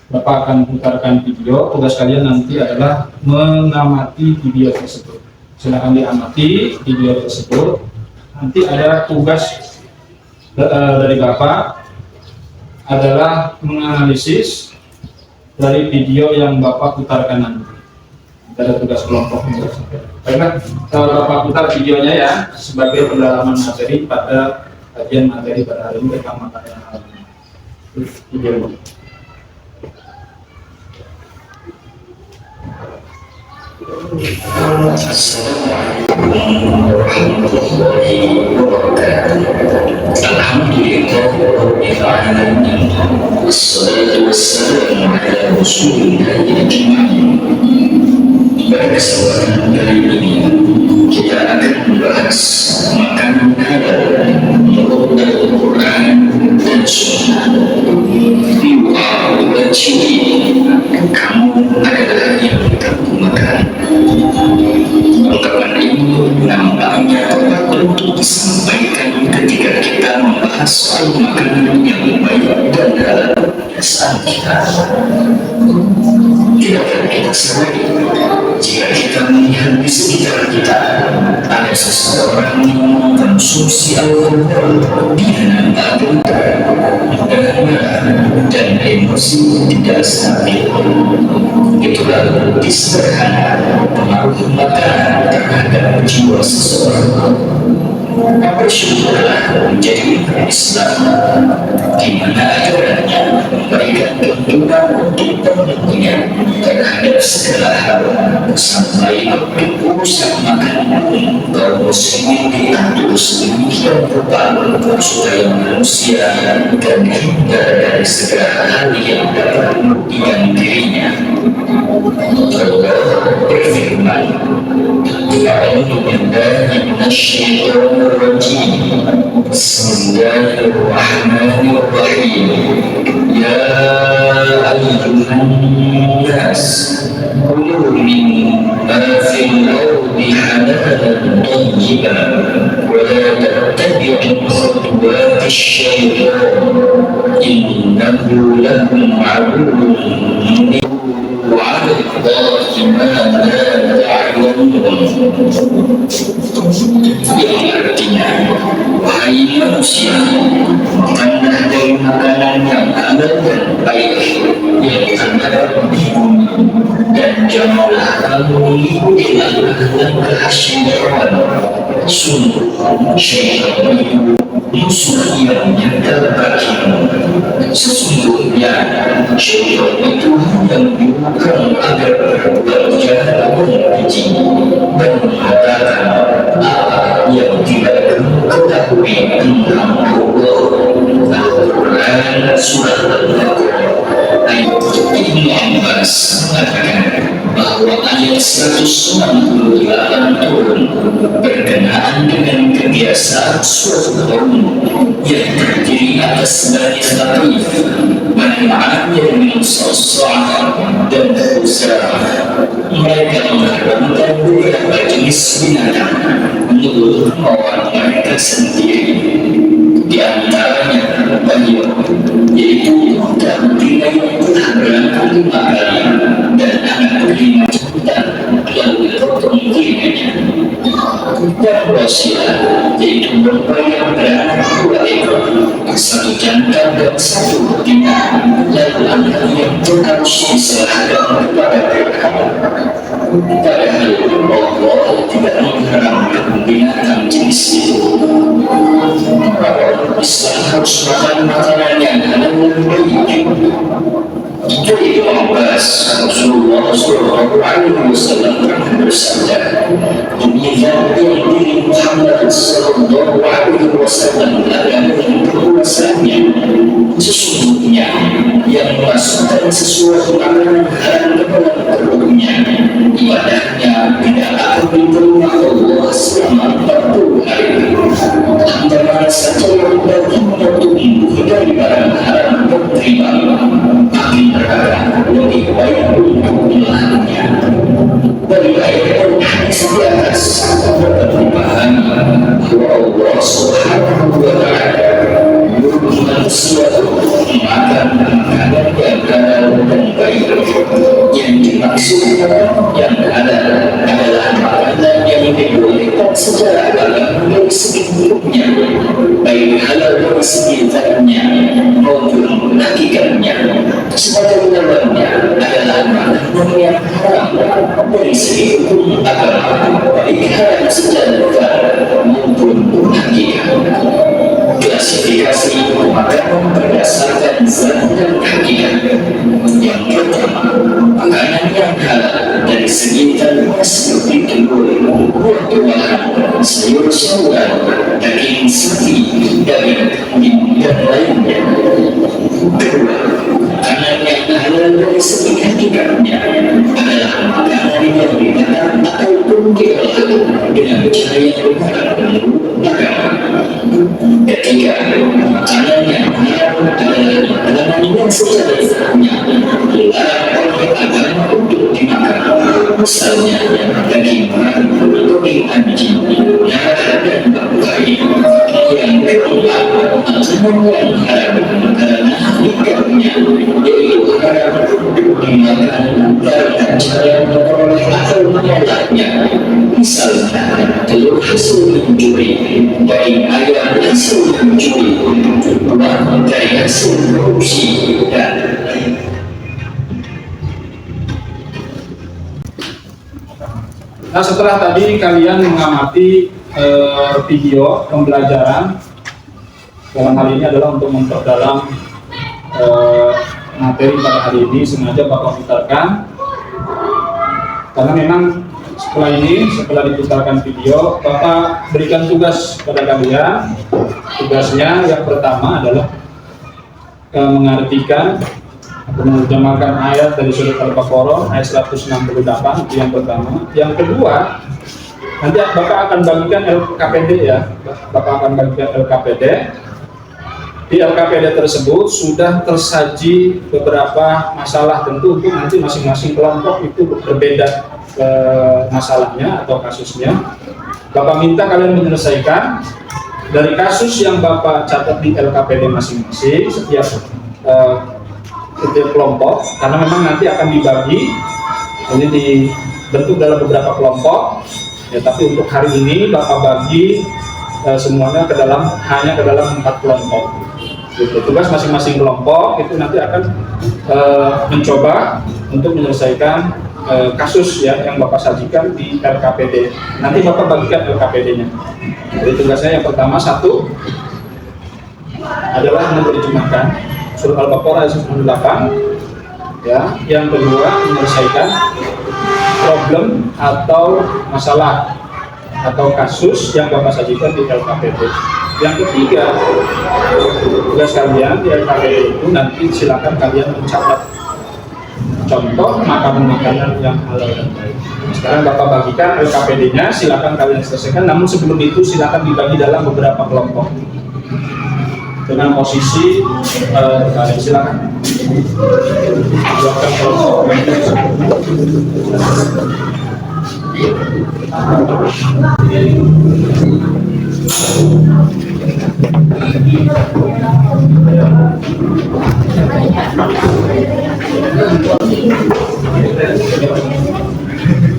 Bapak akan putarkan video. Tugas kalian nanti adalah mengamati video tersebut. Silakan diamati video tersebut. Nanti ada tugas dari Bapak adalah menganalisis dari video yang Bapak putarkan nanti. Ada tugas kelompok. Baiklah, Bapak putar videonya ya sebagai pendalaman materi pada kajian materi pada hari ini tentang makanan halal. Video. Alhamdulillahirrahmanirrahim. Wassalatu wassalamu ala rasulillah ajma'in. Pada kesempatan kali ini kita akan membahas makanan halal menurut Al-Quran dan Sunnah. Kamu adalah yang kamu makan. Ungkapan ini nampaknya perlu disampaikan ketika kita membahas soal makanan yang baik dan halal saat kita. Tidakkah kita sadari jika kita melihat di sekitar kita ada seseorang yang mengkonsumsi alkohol dengan anggota dan emosi tidak stabil, itulah bukti sederhana pengaruh makanan terhadap jiwa seseorang. Bersyukurlah menjadi Islam di mana ajarannya memberikan tuntunan untuk penuhnya terhadap segala hal sampai urusan makanan. Kaum muslimin diatur sedemikian rupa supaya manusia terhindar dari segala hal yang dapat merugikan dirinya. Allah berfirman, "A'udzu billahi minasyaitonir rajim. Bismillahirrahmanirrahim. Ya ayyuhan nas, kulu min ma fil ardi halalan thayyiban wa la tattabi'u khutuwatis syaitan innahu lakum aduwwun وعلى الله ما لا تعلمون. Yang artinya, wahai manusia, makanlah dari makanan yang halal dan baik yang terdapat di bumi, dan janganlah kamu mengikuti langkah-langkah syaitan. Sungguh syaitan itu musuh yang nyata bagimu. Sesungguhnya syaitan itu yang bukan agar berbuat jahat dan keji, dan mengatakan apa yang tidak kamu ketahui tentang Allah. Al-Quran Surah Al-Baqarah ayat Ibnu Abbas mengatakan bahwa ayat 168 turun berkenaan dengan kebiasaan suatu kaum yang terdiri atas Bani Thaqif, Bani Amir bin Sa'sa'ah dan Khuzra'ah. Mereka mengharamkan beberapa jenis binatang menurut kemauan mereka sendiri. Di antaranya banyak, yaitu unta betina yang telah berangkat 5 kali dan anak 5 juta lalu dipotong telinganya. Dan wasilah, yaitu domba yang beranak 2 ekor, 1 jantan dan 1 betina, lalu anak yang terus diserahkan kepada mereka. Padahal Allah tidak mengharamkan binatang jenis itu. Islam harus makan makanan yang halal dan baik. Dari Ibnu Abbas, Rasulullah SAW pernah bersabda, demi zat yang diri Muhammad SAW adalah kekuasaannya, sesungguhnya yang memasukkan sesuatu makanan halal ke dalam perutnya, ibadahnya tidak akan diterima Allah selama 40 hari. Antara saja yang baginya tumbuh dari barang haram terima, api neraka lebih baik untuk menahannya. Dari ayat dan hadis di atas dapat dipahami bahwa Allah Subhanahu wa Ta'ala menyuruh manusia untuk makan makanan yang halal dan baik. Yang dimaksud yang halal adalah makanan yang dibolehkan secara agama dari segi hukumnya, baik halal dari segi zatnya maupun hakikatnya. Sebagai lawannya adalah makanan yang haram dari segi hukum agama, baik halal secara zat maupun hakikat. Klasifikasi makanan berdasarkan zat dan hakikat. Yang pertama, makanan yang halal dari segi kandungan seperti telur, buah-buahan, sayur-sayuran, daging sapi, daging kambing, dan lainnya. Kedua, makanan yang halal dari segi hakikatnya adalah makanan yang dimakan ataupun diolah dengan cara yang benar menurut agama. Ketiga, makanan yang halal adalah makanan yang secara zatnya dilarang oleh agama untuk dimakan. Misalnya, daging babi, daging anjing, darah dan bangkai. Yang keempat, makanan yang haram karena hakikatnya yaitu haram untuk dimakan dengan cara yang memperoleh atau menolaknya. Misalnya, telur hasil mencuri, daging ayam hasil mencuri, uang dari hasil korupsi, dan Nah, setelah tadi kalian mengamati video pembelajaran, dalam hal ini adalah untuk memperdalam materi pada hari ini, sengaja Bapak putarkan karena memang setelah diputarkan video, Bapak berikan tugas pada kalian. Tugasnya yang pertama adalah mengartikan atau menerjemahkan ayat dari surat Al-Baqarah ayat 168, itu yang pertama. Yang kedua, nanti Bapak akan bagikan LKPD ya, Bapak akan bagikan LKPD. Di LKPD tersebut sudah tersaji beberapa masalah, tentu untuk nanti masing-masing kelompok itu berbeda masalahnya atau kasusnya. Bapak minta kalian menyelesaikan dari kasus yang Bapak catat di LKPD masing-masing setiap kelompok, karena memang nanti akan dibagi, ini dibentuk dalam beberapa kelompok, ya, tapi untuk hari ini Bapak bagi semuanya hanya ke dalam 4 kelompok. Gitu. Tugas masing-masing kelompok itu nanti akan mencoba untuk menyelesaikan kasus ya yang Bapak sajikan di LKPD. Nanti Bapak bagikan LKPD-nya. Jadi tugasnya yang pertama adalah menerjemahkan Surah Al-Baqarah ayat 98. Ya, yang kedua menyelesaikan problem atau masalah atau kasus yang Bapak sajikan di LKPD. Yang ketiga, tugas kalian di LKPD itu nanti silakan kalian mencatat contoh makanan-makanan yang halal dan baik. Sekarang Bapak bagikan LKPD-nya, silakan kalian selesaikan. Namun sebelum itu silakan dibagi dalam beberapa kelompok dengan posisi kalian silakan. Buatkan kelompok.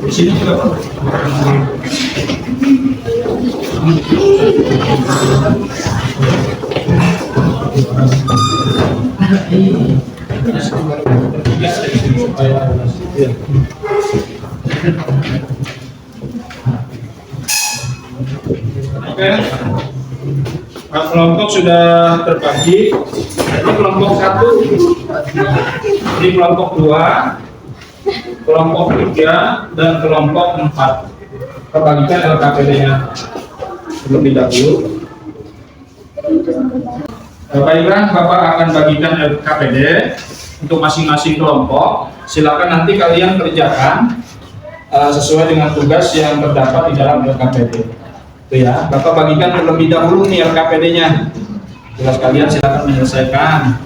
Sini juga Pak. Oke, kelompok sudah terbagi. Ini kelompok 1, ini kelompok 2, kelompok 3, dan kelompok 4. Terbagikan LKPD-nya terlebih dahulu. Baiklah, Bapak akan bagikan LKPD untuk masing-masing kelompok. Silakan nanti kalian kerjakan sesuai dengan tugas yang terdapat di dalam LKPD. Itu ya, Bapak bagikan terlebih dahulu nih LKPD-nya. Tugas kalian silakan menyelesaikan.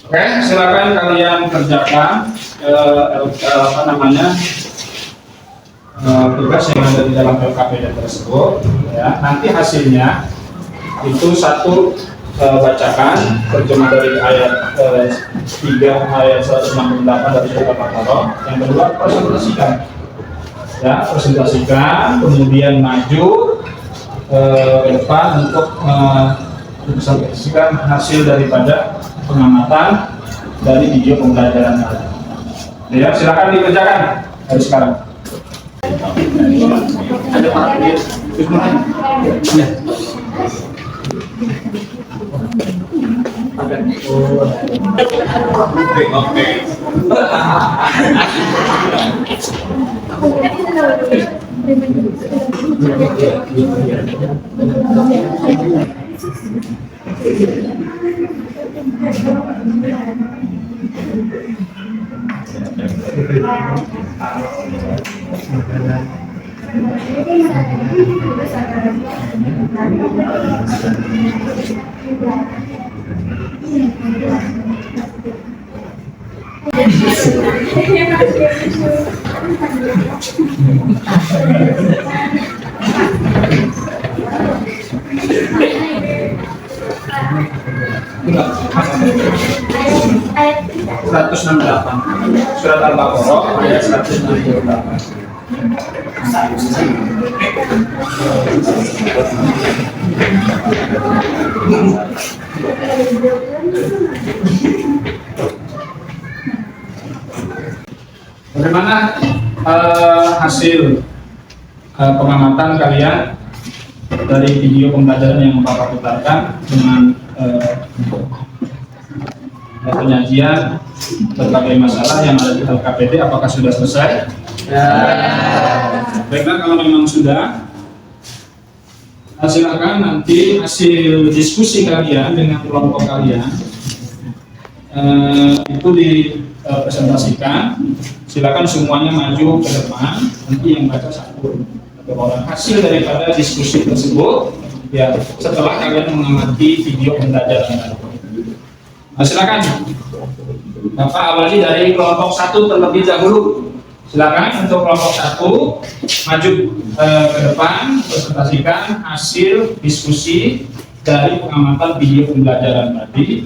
Oke, silakan kalian kerjakan tugas yang ada di dalam LKPD tersebut. Ya, nanti hasilnya itu satu bacakan terjemah dari ayat 3 ayat 168 dari Surah Al-Baqarah. Yang kedua presentasikan. Ya, presentasikan, kemudian maju ke depan untuk mempresentasikan hasil daripada pengamatan dari video pembelajaran tadi. Ya, silakan dikerjakan dari sekarang. Ada Pak. Ya. Oke. Ayat 168 Surat Al-Baqarah ayat 168. Bagaimana hasil pengamatan kalian dari video pembelajaran yang Bapak putarkan dengan penyajian berbagai masalah yang ada di LKPD? Apakah sudah selesai? Ya. Baiklah, kalau memang sudah, silakan nanti hasil diskusi kalian dengan kelompok kalian itu dipresentasikan. Silakan semuanya maju ke depan. Nanti yang baca satu orang. Hasil daripada diskusi tersebut ya setelah kalian mengamati video pembelajaran. Nah, silakan. Bapak awali dari kelompok 1 terlebih dahulu. Silakan untuk kelompok 1 maju ke depan, presentasikan hasil diskusi dari pengamatan video pembelajaran tadi.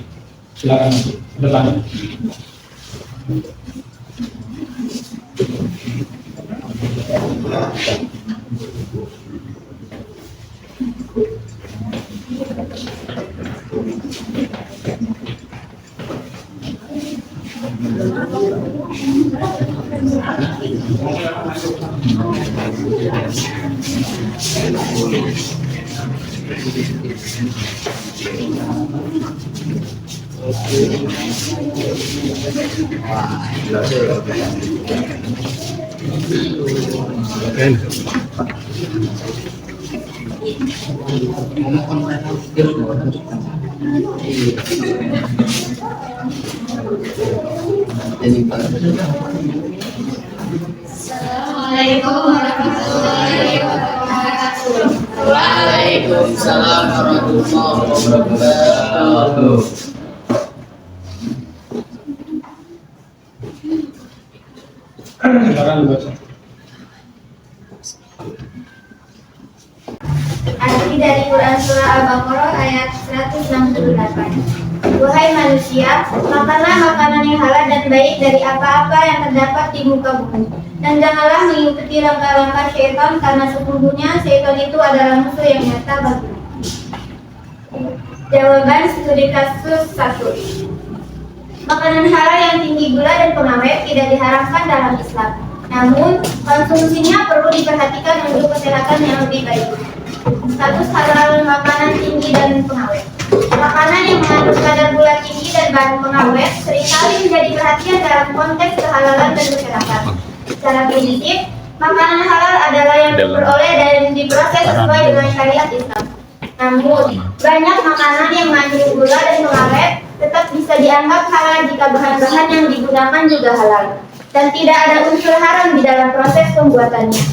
Silakan maju ke depan. Assalamualaikum warahmatullahi wabarakatuh. Waalaikumsalam warahmatullahi wabarakatuh. Silakan dibaca. Arti dari Quran Surah Al-Baqarah ayat 168. Wahai manusia, makanlah makanan yang halal dan baik dari apa-apa yang terdapat di muka bumi. Dan janganlah mengikuti langkah-langkah syaitan, karena sesungguhnya syaitan itu adalah musuh yang nyata bagimu. Jawaban studi kasus 1. Makanan halal yang tinggi gula dan pengawet tidak diharamkan dalam Islam. Namun, konsumsinya perlu diperhatikan untuk kesehatan yang lebih baik. Status halal makanan tinggi dan pengawet. Makanan yang mengandung kadar gula tinggi dan bahan pengawet seringkali menjadi perhatian dalam konteks kehalalan dan kesehatan. Secara prinsip, makanan halal adalah yang diperoleh dan diproses sesuai dengan syariat Islam. Namun, banyak makanan yang mengandung gula dan pengawet tetap bisa dianggap halal jika bahan-bahan yang digunakan juga halal dan tidak ada unsur haram di dalam proses pembuatannya.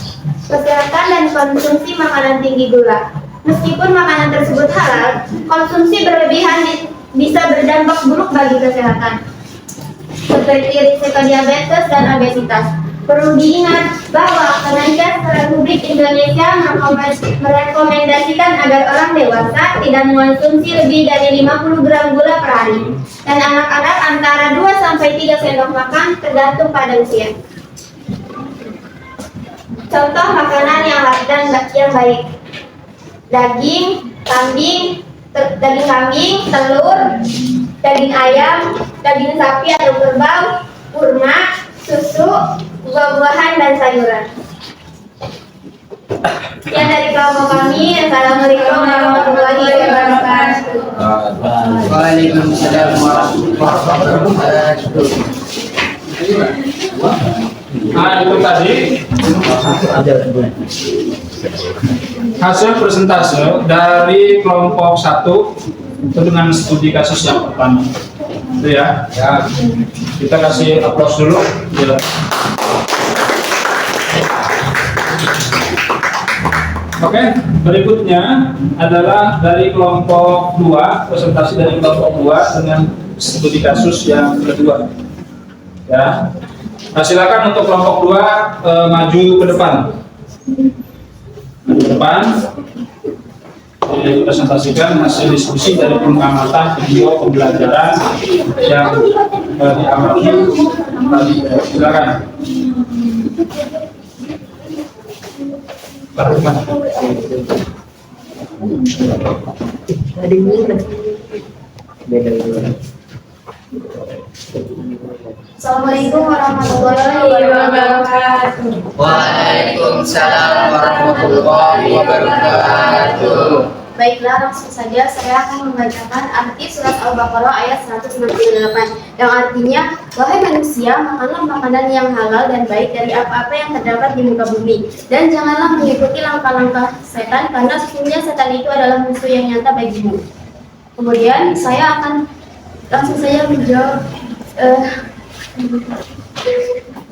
Kesehatan dan konsumsi makanan tinggi gula. Meskipun makanan tersebut halal, konsumsi berlebihan bisa berdampak buruk bagi kesehatan, seperti risiko diabetes dan obesitas. Perlu diingat bahwa Kemenkes Republik Indonesia merekomendasikan agar orang dewasa tidak mengonsumsi lebih dari 50 gram gula per hari, dan anak-anak antara 2-3 sendok makan tergantung pada usia. Contoh makanan yang halal dan yang baik: daging kambing, telur, daging ayam, daging sapi atau kerbau, kurma, susu, buah-buahan dan sayuran. Sekian dari kelompok kami. Assalamualaikum warahmatullahi wabarakatuh. Waalaikumsalam warahmatullahi wabarakatuh. Nah, itu tadi hasil persentase dari kelompok 1 itu dengan studi kasus yang pertama. Itu ya. Kita kasih aplaus dulu. Ya. Oke, berikutnya adalah dari kelompok 2, presentasi dari kelompok 2 dengan studi kasus yang kedua. Ya. Nah, silakan untuk kelompok 2 maju ke depan. Maju ke depan. Jadi presentasikan hasil diskusi dari pengamatan video pembelajaran yang diamati tadi. Silakan. Assalamualaikum warahmatullahi wabarakatuh. Waalaikumsalam warahmatullahi wabarakatuh. Baiklah, langsung saja saya akan membacakan arti surat Al-Baqarah ayat 198 yang artinya, wahai manusia, makanlah makanan yang halal dan baik dari apa-apa yang terdapat di muka bumi, dan janganlah mengikuti langkah-langkah setan, karena sesungguhnya setan itu adalah musuh yang nyata bagimu. Kemudian saya akan Langsung saja menjawab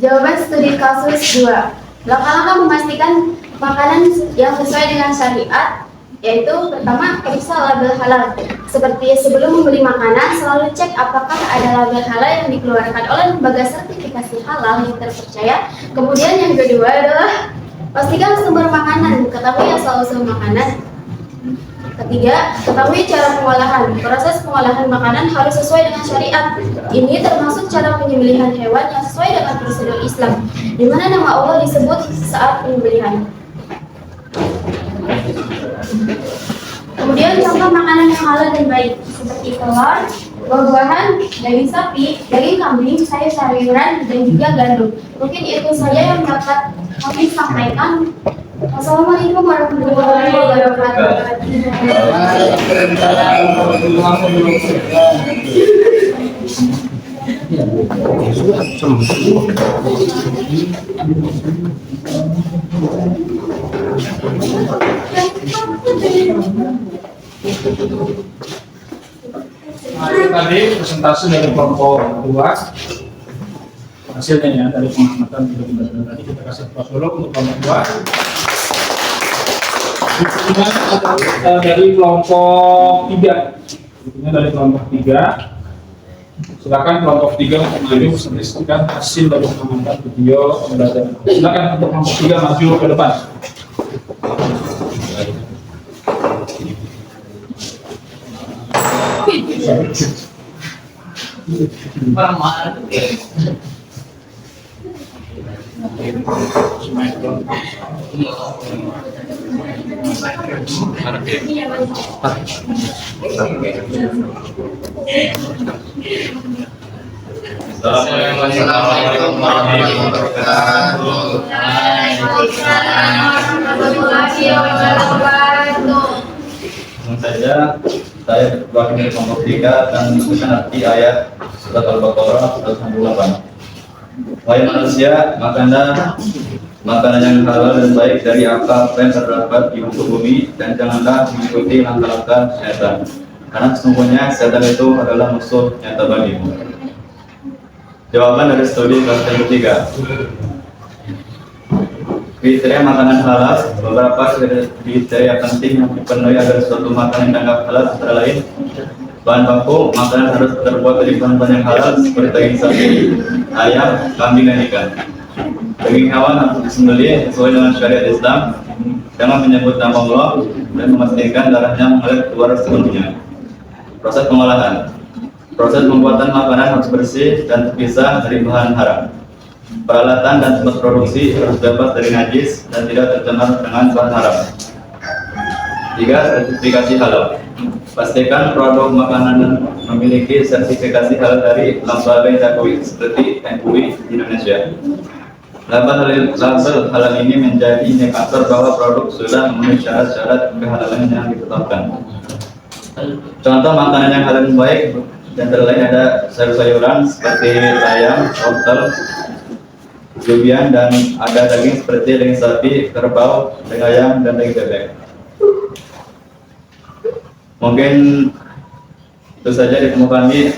jawaban studi kasus 2. Langkah-langkah memastikan makanan yang sesuai dengan syariat, yaitu pertama, periksa label halal. Seperti sebelum membeli makanan, selalu cek apakah ada label halal yang dikeluarkan oleh lembaga sertifikasi halal yang terpercaya. Kemudian yang kedua adalah pastikan sumber makanan, ketahui asal-usul makanan. Ketiga, ketahui cara pengolahan. Proses pengolahan makanan harus sesuai dengan syariat. Ini termasuk cara penyembelihan hewan yang sesuai dengan prosedur Islam, di mana nama Allah disebut saat penyembelihan. Kemudian contoh makanan yang halal dan baik seperti telur, buah-buahan, daging sapi, daging kambing, sayur-sayuran, dan juga gandum. Mungkin itu saja yang dapat kami sampaikan. Wassalamualaikum warahmatullahi wabarakatuh. Itu tadi presentasi dari kelompok 2 hasilnya ya, dari pengamatan tadi kita kasih aplaus dulu untuk kelompok 2. Berikutnya dari kelompok 3. Berikutnya dari kelompok 3. Silakan kelompok 3 untuk maju menyampaikan hasil dari pengamatan video pembelajaran. Silakan untuk kelompok 3 maju ke depan. Assalamualaikum warahmatullahi wabarakatuh. Langsung saja, saya wakil kelompok 3 akan menjelaskan arti ayat surat Al-Baqarah 168. Wahai manusia, makanan yang halal dan baik dari apa yang terdapat di muka bumi, dan janganlah mengikuti langkah-langkah syaitan, karena sesungguhnya syaitan itu adalah musuh nyata bagimu. Jawaban dari studi kelas yang ketiga. Kriteria makanan halal, beberapa kriteria penting yang dipenuhi agar suatu makanan dianggap halal antara lain: bahan baku, makanan harus terbuat dari bahan-bahan yang halal seperti daging sapi, ayam, kambing, dan ikan. Daging hewan harus disembelih sesuai dengan syariat Islam, jangan menyebut nama Allah, dan memastikan darahnya mengalir keluar sepenuhnya. Proses pengolahan. Proses pembuatan makanan harus bersih dan terpisah dari bahan haram. Peralatan dan tempat produksi harus bebas dari najis dan tidak tercemar dengan bahan haram. 3. Sertifikasi halal. Pastikan produk makanan memiliki sertifikasi halal dari lembaga yang diakui seperti MUI di Indonesia. Label halal ini menjadi indikator bahwa produk sudah memenuhi syarat-syarat kehalalan yang ditetapkan. Contoh makanan yang halal dan baik dan lain ada sayur-sayuran seperti ayam, wortel, durian, dan ada daging seperti daging sapi, kerbau, daging ayam, dan daging bebek. Mungkin itu saja dari kami.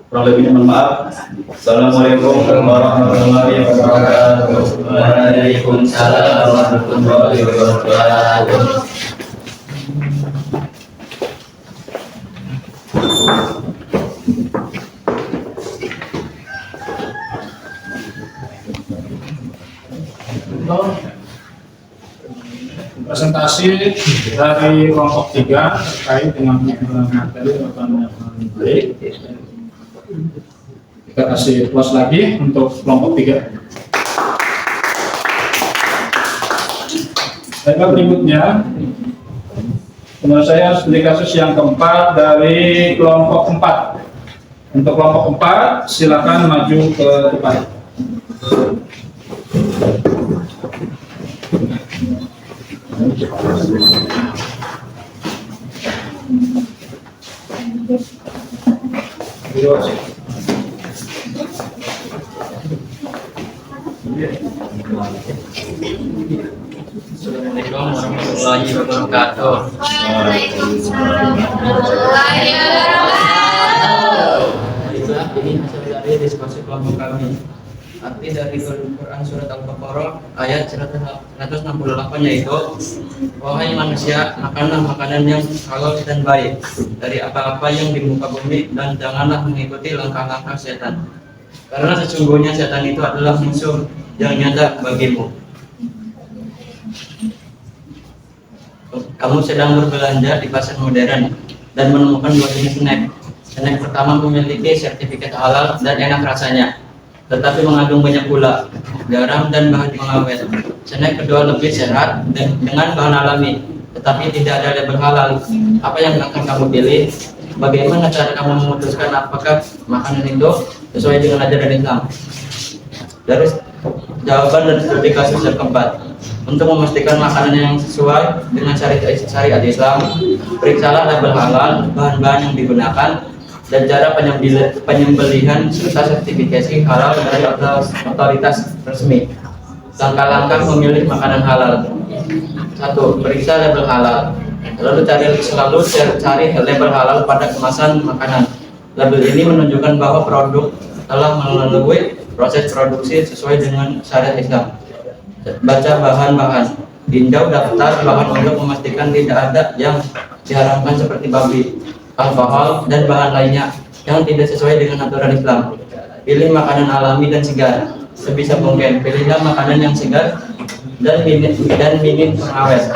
Kurang lebihnya mohon maaf. Assalamualaikum warahmatullahi wabarakatuh. Waalaikumsalam warahmatullahi wabarakatuh. Presentasi dari kelompok 3 terkait dengan materi makanan yang baik. Kita kasih plus lagi untuk kelompok 3. Baiklah, berikutnya menurut saya studi kasus yang keempat dari kelompok 4. Untuk kelompok 4 silakan maju ke depan. Assalamualaikum warahmatullahi wabarakatuh. Waalaikumsalam warahmatullahi wabarakatuh. mengikuti diskusi kelompok kami. Arti dari Quran surat Al-Baqarah ayat 168 yaitu, wahai manusia, makanlah makanan yang halal dan baik dari apa-apa yang di muka bumi, dan janganlah mengikuti langkah-langkah setan, karena sesungguhnya setan itu adalah musuh yang nyata bagimu. Kamu sedang berbelanja di pasar modern dan menemukan dua jenis snack. Snack pertama memiliki sertifikat halal dan enak rasanya, tetapi mengandung banyak gula, garam, dan bahan pengawet. Snack kedua lebih sehat dan dengan bahan alami, tetapi tidak ada label halal. Apa yang akan kamu pilih? Bagaimana cara kamu memutuskan apakah makanan itu sesuai dengan ajaran Islam? Dari jawaban dan studi kasus yang keempat. Untuk memastikan makanan yang sesuai dengan syariat Islam, periksalah label halal, bahan-bahan yang digunakan, dan cara penyembelihan serta sertifikasi halal dari otoritas resmi. Langkah-langkah memilih makanan halal. 1. Periksa label halal. Selalu cari label halal pada kemasan makanan. Label ini menunjukkan bahwa produk telah melalui proses produksi sesuai dengan syariat Islam. Baca bahan-bahan, tinjau daftar bahan untuk memastikan tidak ada yang diharamkan seperti babi, alkohol, dan bahan lainnya yang tidak sesuai dengan aturan Islam. Pilih makanan alami dan segar. Sebisa mungkin pilihlah makanan yang segar dan minim pengawet.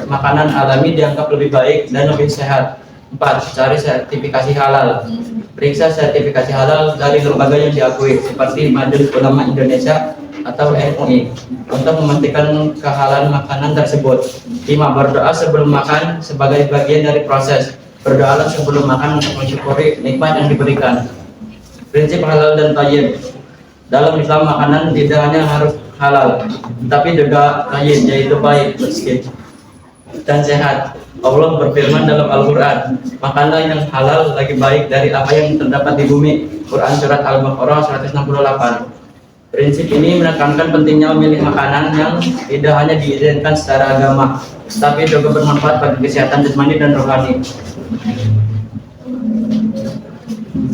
Makanan alami dianggap lebih baik dan lebih sehat. 4. Cari sertifikasi halal. Periksa sertifikasi halal dari lembaga yang diakui seperti Majelis Ulama Indonesia atau MUI untuk memastikan kehalalan makanan tersebut. 5. Berdoa sebelum makan sebagai bagian dari proses. Berdoalah sebelum makan untuk mensyukuri nikmat yang diberikan. Prinsip halal dan thayyib. Dalam Islam makanan tidak hanya harus halal, tapi juga thayyib, yaitu baik, bersih, dan sehat. Allah berfirman dalam Al-Quran, makanlah yang halal lagi baik dari apa yang terdapat di bumi. Quran surat Al-Baqarah 168. Prinsip ini menekankan pentingnya memilih makanan yang tidak hanya diizinkan secara agama, tapi juga bermanfaat bagi kesehatan jasmani dan rohani.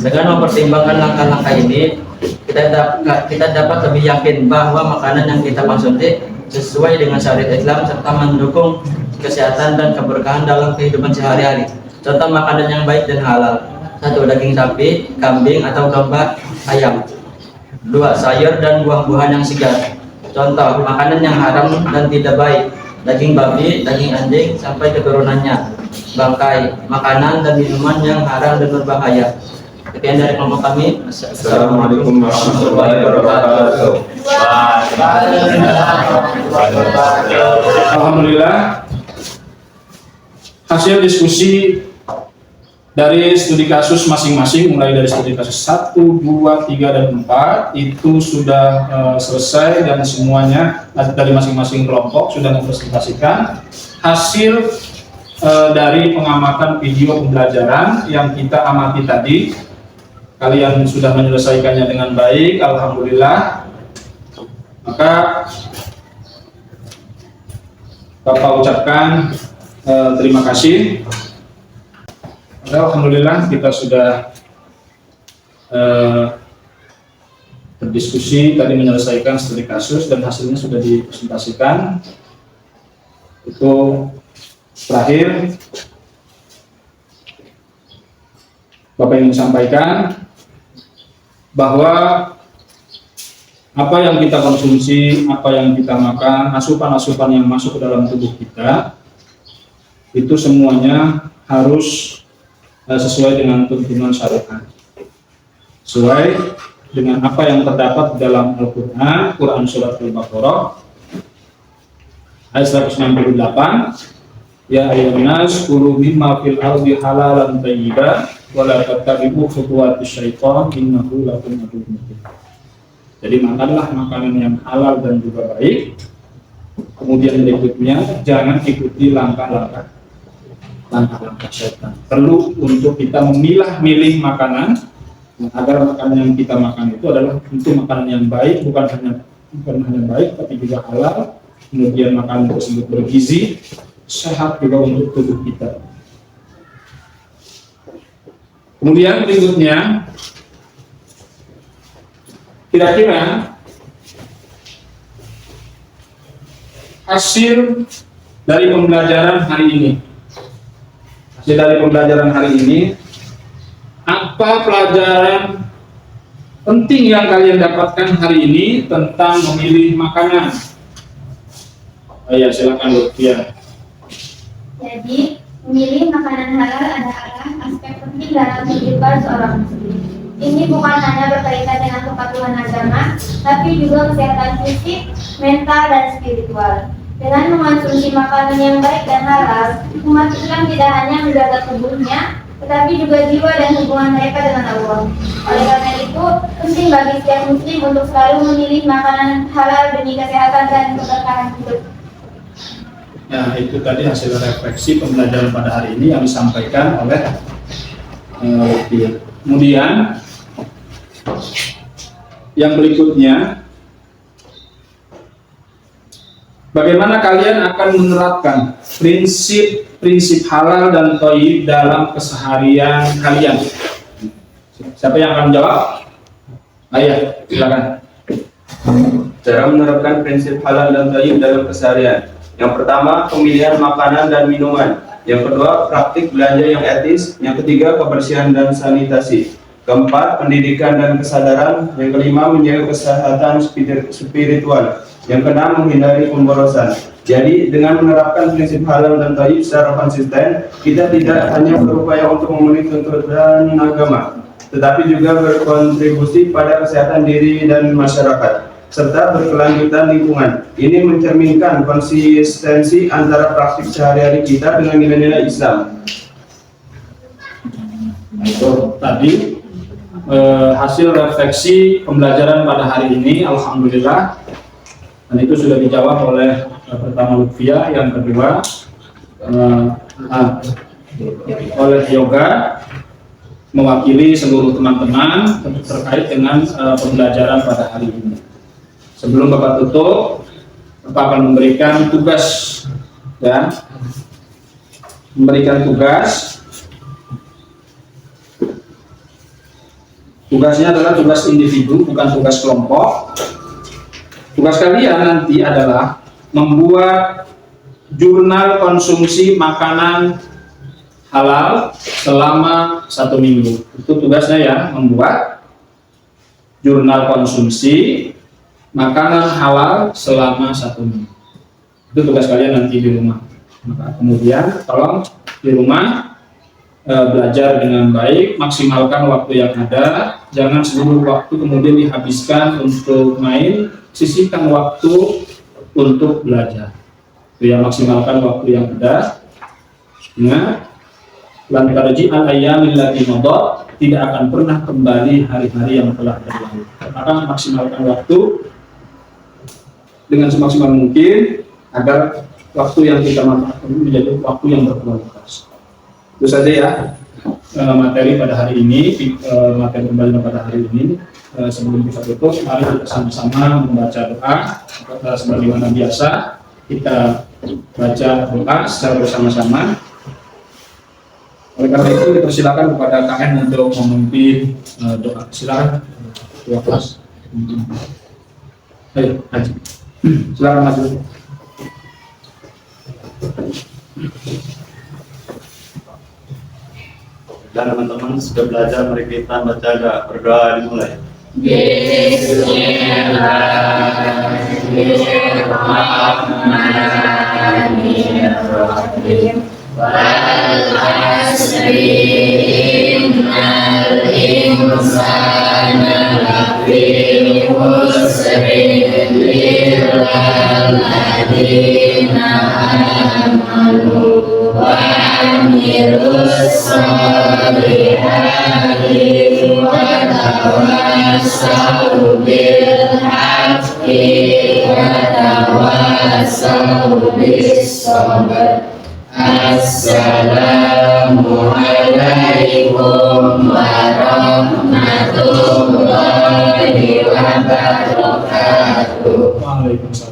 Dengan mempertimbangkan langkah-langkah ini, kita dapat lebih yakin bahwa makanan yang kita konsumsi sesuai dengan syariat Islam serta mendukung kesehatan dan keberkahan dalam kehidupan sehari-hari. Contoh makanan yang baik dan halal: 1. Daging sapi, kambing atau domba, ayam. 2. Sayur dan buah-buahan yang segar. Contoh makanan yang haram dan tidak baik: daging babi, daging anjing sampai keturunannya, bangkai, makanan dan minuman yang haram dan berbahaya. Sekian dari kelompok kami. Assalamualaikum warahmatullahi wabarakatuh. Alhamdulillah, hasil diskusi dari studi kasus masing-masing, mulai dari studi kasus 1, 2, 3, dan 4 itu sudah selesai, dan semuanya dari masing-masing kelompok sudah mempresentasikan hasil dari pengamatan video pembelajaran yang kita amati tadi. Kalian sudah menyelesaikannya dengan baik, alhamdulillah. Maka Bapak ucapkan terima kasih. Alhamdulillah kita sudah berdiskusi tadi, menyelesaikan studi kasus dan hasilnya sudah dipresentasikan. Itu terakhir Bapak ingin sampaikan bahwa apa yang kita konsumsi, apa yang kita makan, asupan-asupan yang masuk ke dalam tubuh kita itu semuanya harus sesuai dengan tuntunan syariat, sesuai dengan apa yang terdapat dalam Al-Quran, Quran surat Al-Baqarah ayat 168, ya ayyuhannas kulu mimma fil ardi halalan thayyiban wa la tattabi'u khutuwatis syaitan innahu lakum aduwwun mubin. Jadi makanlah makanan yang halal dan juga baik. Kemudian berikutnya, jangan ikuti langkah-langkah syaitan. Perlu untuk kita memilah-milih makanan agar makanan yang kita makan itu adalah tentu makanan yang baik, bukan hanya baik tapi juga halal. Kemudian makanan tersebut bergizi, sehat juga untuk tubuh kita. Kemudian berikutnya Kira-kira hasil dari pembelajaran hari ini, apa pelajaran penting yang kalian dapatkan hari ini tentang memilih makanan? Ya, silakan Lutfia. Jadi, memilih makanan halal adalah aspek penting dalam kehidupan seorang muslim. Ini bukan hanya berkaitan dengan kepatuhan agama, tapi juga kesehatan fisik, mental, dan spiritual. Dengan mengonsumsi makanan yang baik dan halal, umat Islam tidak hanya menjaga tubuhnya, tetapi juga jiwa dan hubungan mereka dengan Allah. Oleh karena itu, penting bagi setiap muslim untuk selalu memilih makanan halal demi kesehatan dan keberkahan hidup. Nah, itu tadi hasil refleksi pembelajaran pada hari ini yang disampaikan oleh Lutfia. Kemudian yang berikutnya, bagaimana kalian akan menerapkan prinsip halal dan thayyib dalam keseharian kalian? Siapa yang akan menjawab? Ayah, silakan. Cara menerapkan prinsip halal dan thayyib dalam keseharian. Yang pertama, pemilihan makanan dan minuman. Yang kedua, praktik belanja yang etis. Yang ketiga, kebersihan dan sanitasi. Keempat, pendidikan dan kesadaran. Yang kelima, menjaga kesehatan spiritual. Yang keenam, menghindari pemborosan. Jadi, dengan menerapkan prinsip halal dan thayyib secara konsisten, kita tidak hanya berupaya untuk memenuhi tuntutan agama, tetapi juga berkontribusi pada kesehatan diri dan masyarakat, serta berkelanjutan lingkungan. Ini mencerminkan konsistensi antara praktik sehari-hari kita dengan nilai-nilai Islam. Itu tadi hasil refleksi pembelajaran pada hari ini, alhamdulillah, dan itu sudah dijawab oleh pertama Lutfia, yang kedua oleh Yoga, mewakili seluruh teman-teman terkait dengan pembelajaran pada hari ini. Sebelum Bapak tutup, Bapak akan memberikan tugas, ya, Tugasnya adalah tugas individu, bukan tugas kelompok. Tugas kalian nanti adalah membuat jurnal konsumsi makanan halal selama 1 minggu. Itu tugasnya ya, membuat jurnal konsumsi makanan halal selama 1 minggu. Itu tugas kalian nanti di rumah. Maka kemudian tolong di rumah belajar dengan baik, maksimalkan waktu yang ada, jangan seluruh waktu kemudian dihabiskan untuk main, sisihkan waktu untuk belajar. Itu ya, maksimalkan waktu yang ada. Ingat, lan tarji'al ayyamil lati madat, tidak akan pernah kembali hari-hari yang telah berlalu. Maka maksimalkan waktu dengan semaksimal mungkin agar waktu yang kita manfaatkan menjadi waktu yang berkualitas. Itu saja ya materi pada hari ini, materi pembelajaran pada hari ini. Sebelum kita tutup, mari kita sama-sama membaca doa. Sebagaimana biasa, kita baca doa secara bersama-sama. Oleh karena itu, dipersilakan kepada KN untuk memimpin doa. Silakan, dua kelas. Ayo, Haji. Silakan maju. Dan teman-teman sudah belajar, mari kita baca doa. Berdoa dimulai. Bismillahirrahmanirrahim. Wal 'asri innal insana lafi khusrin illal ladzina amanu wa 'amilus shalihati wa tawassaw bil haqqi wa tawassaw bis sabr. Assalamualaikum warahmatullahi wabarakatuh. Waalaikumsalam.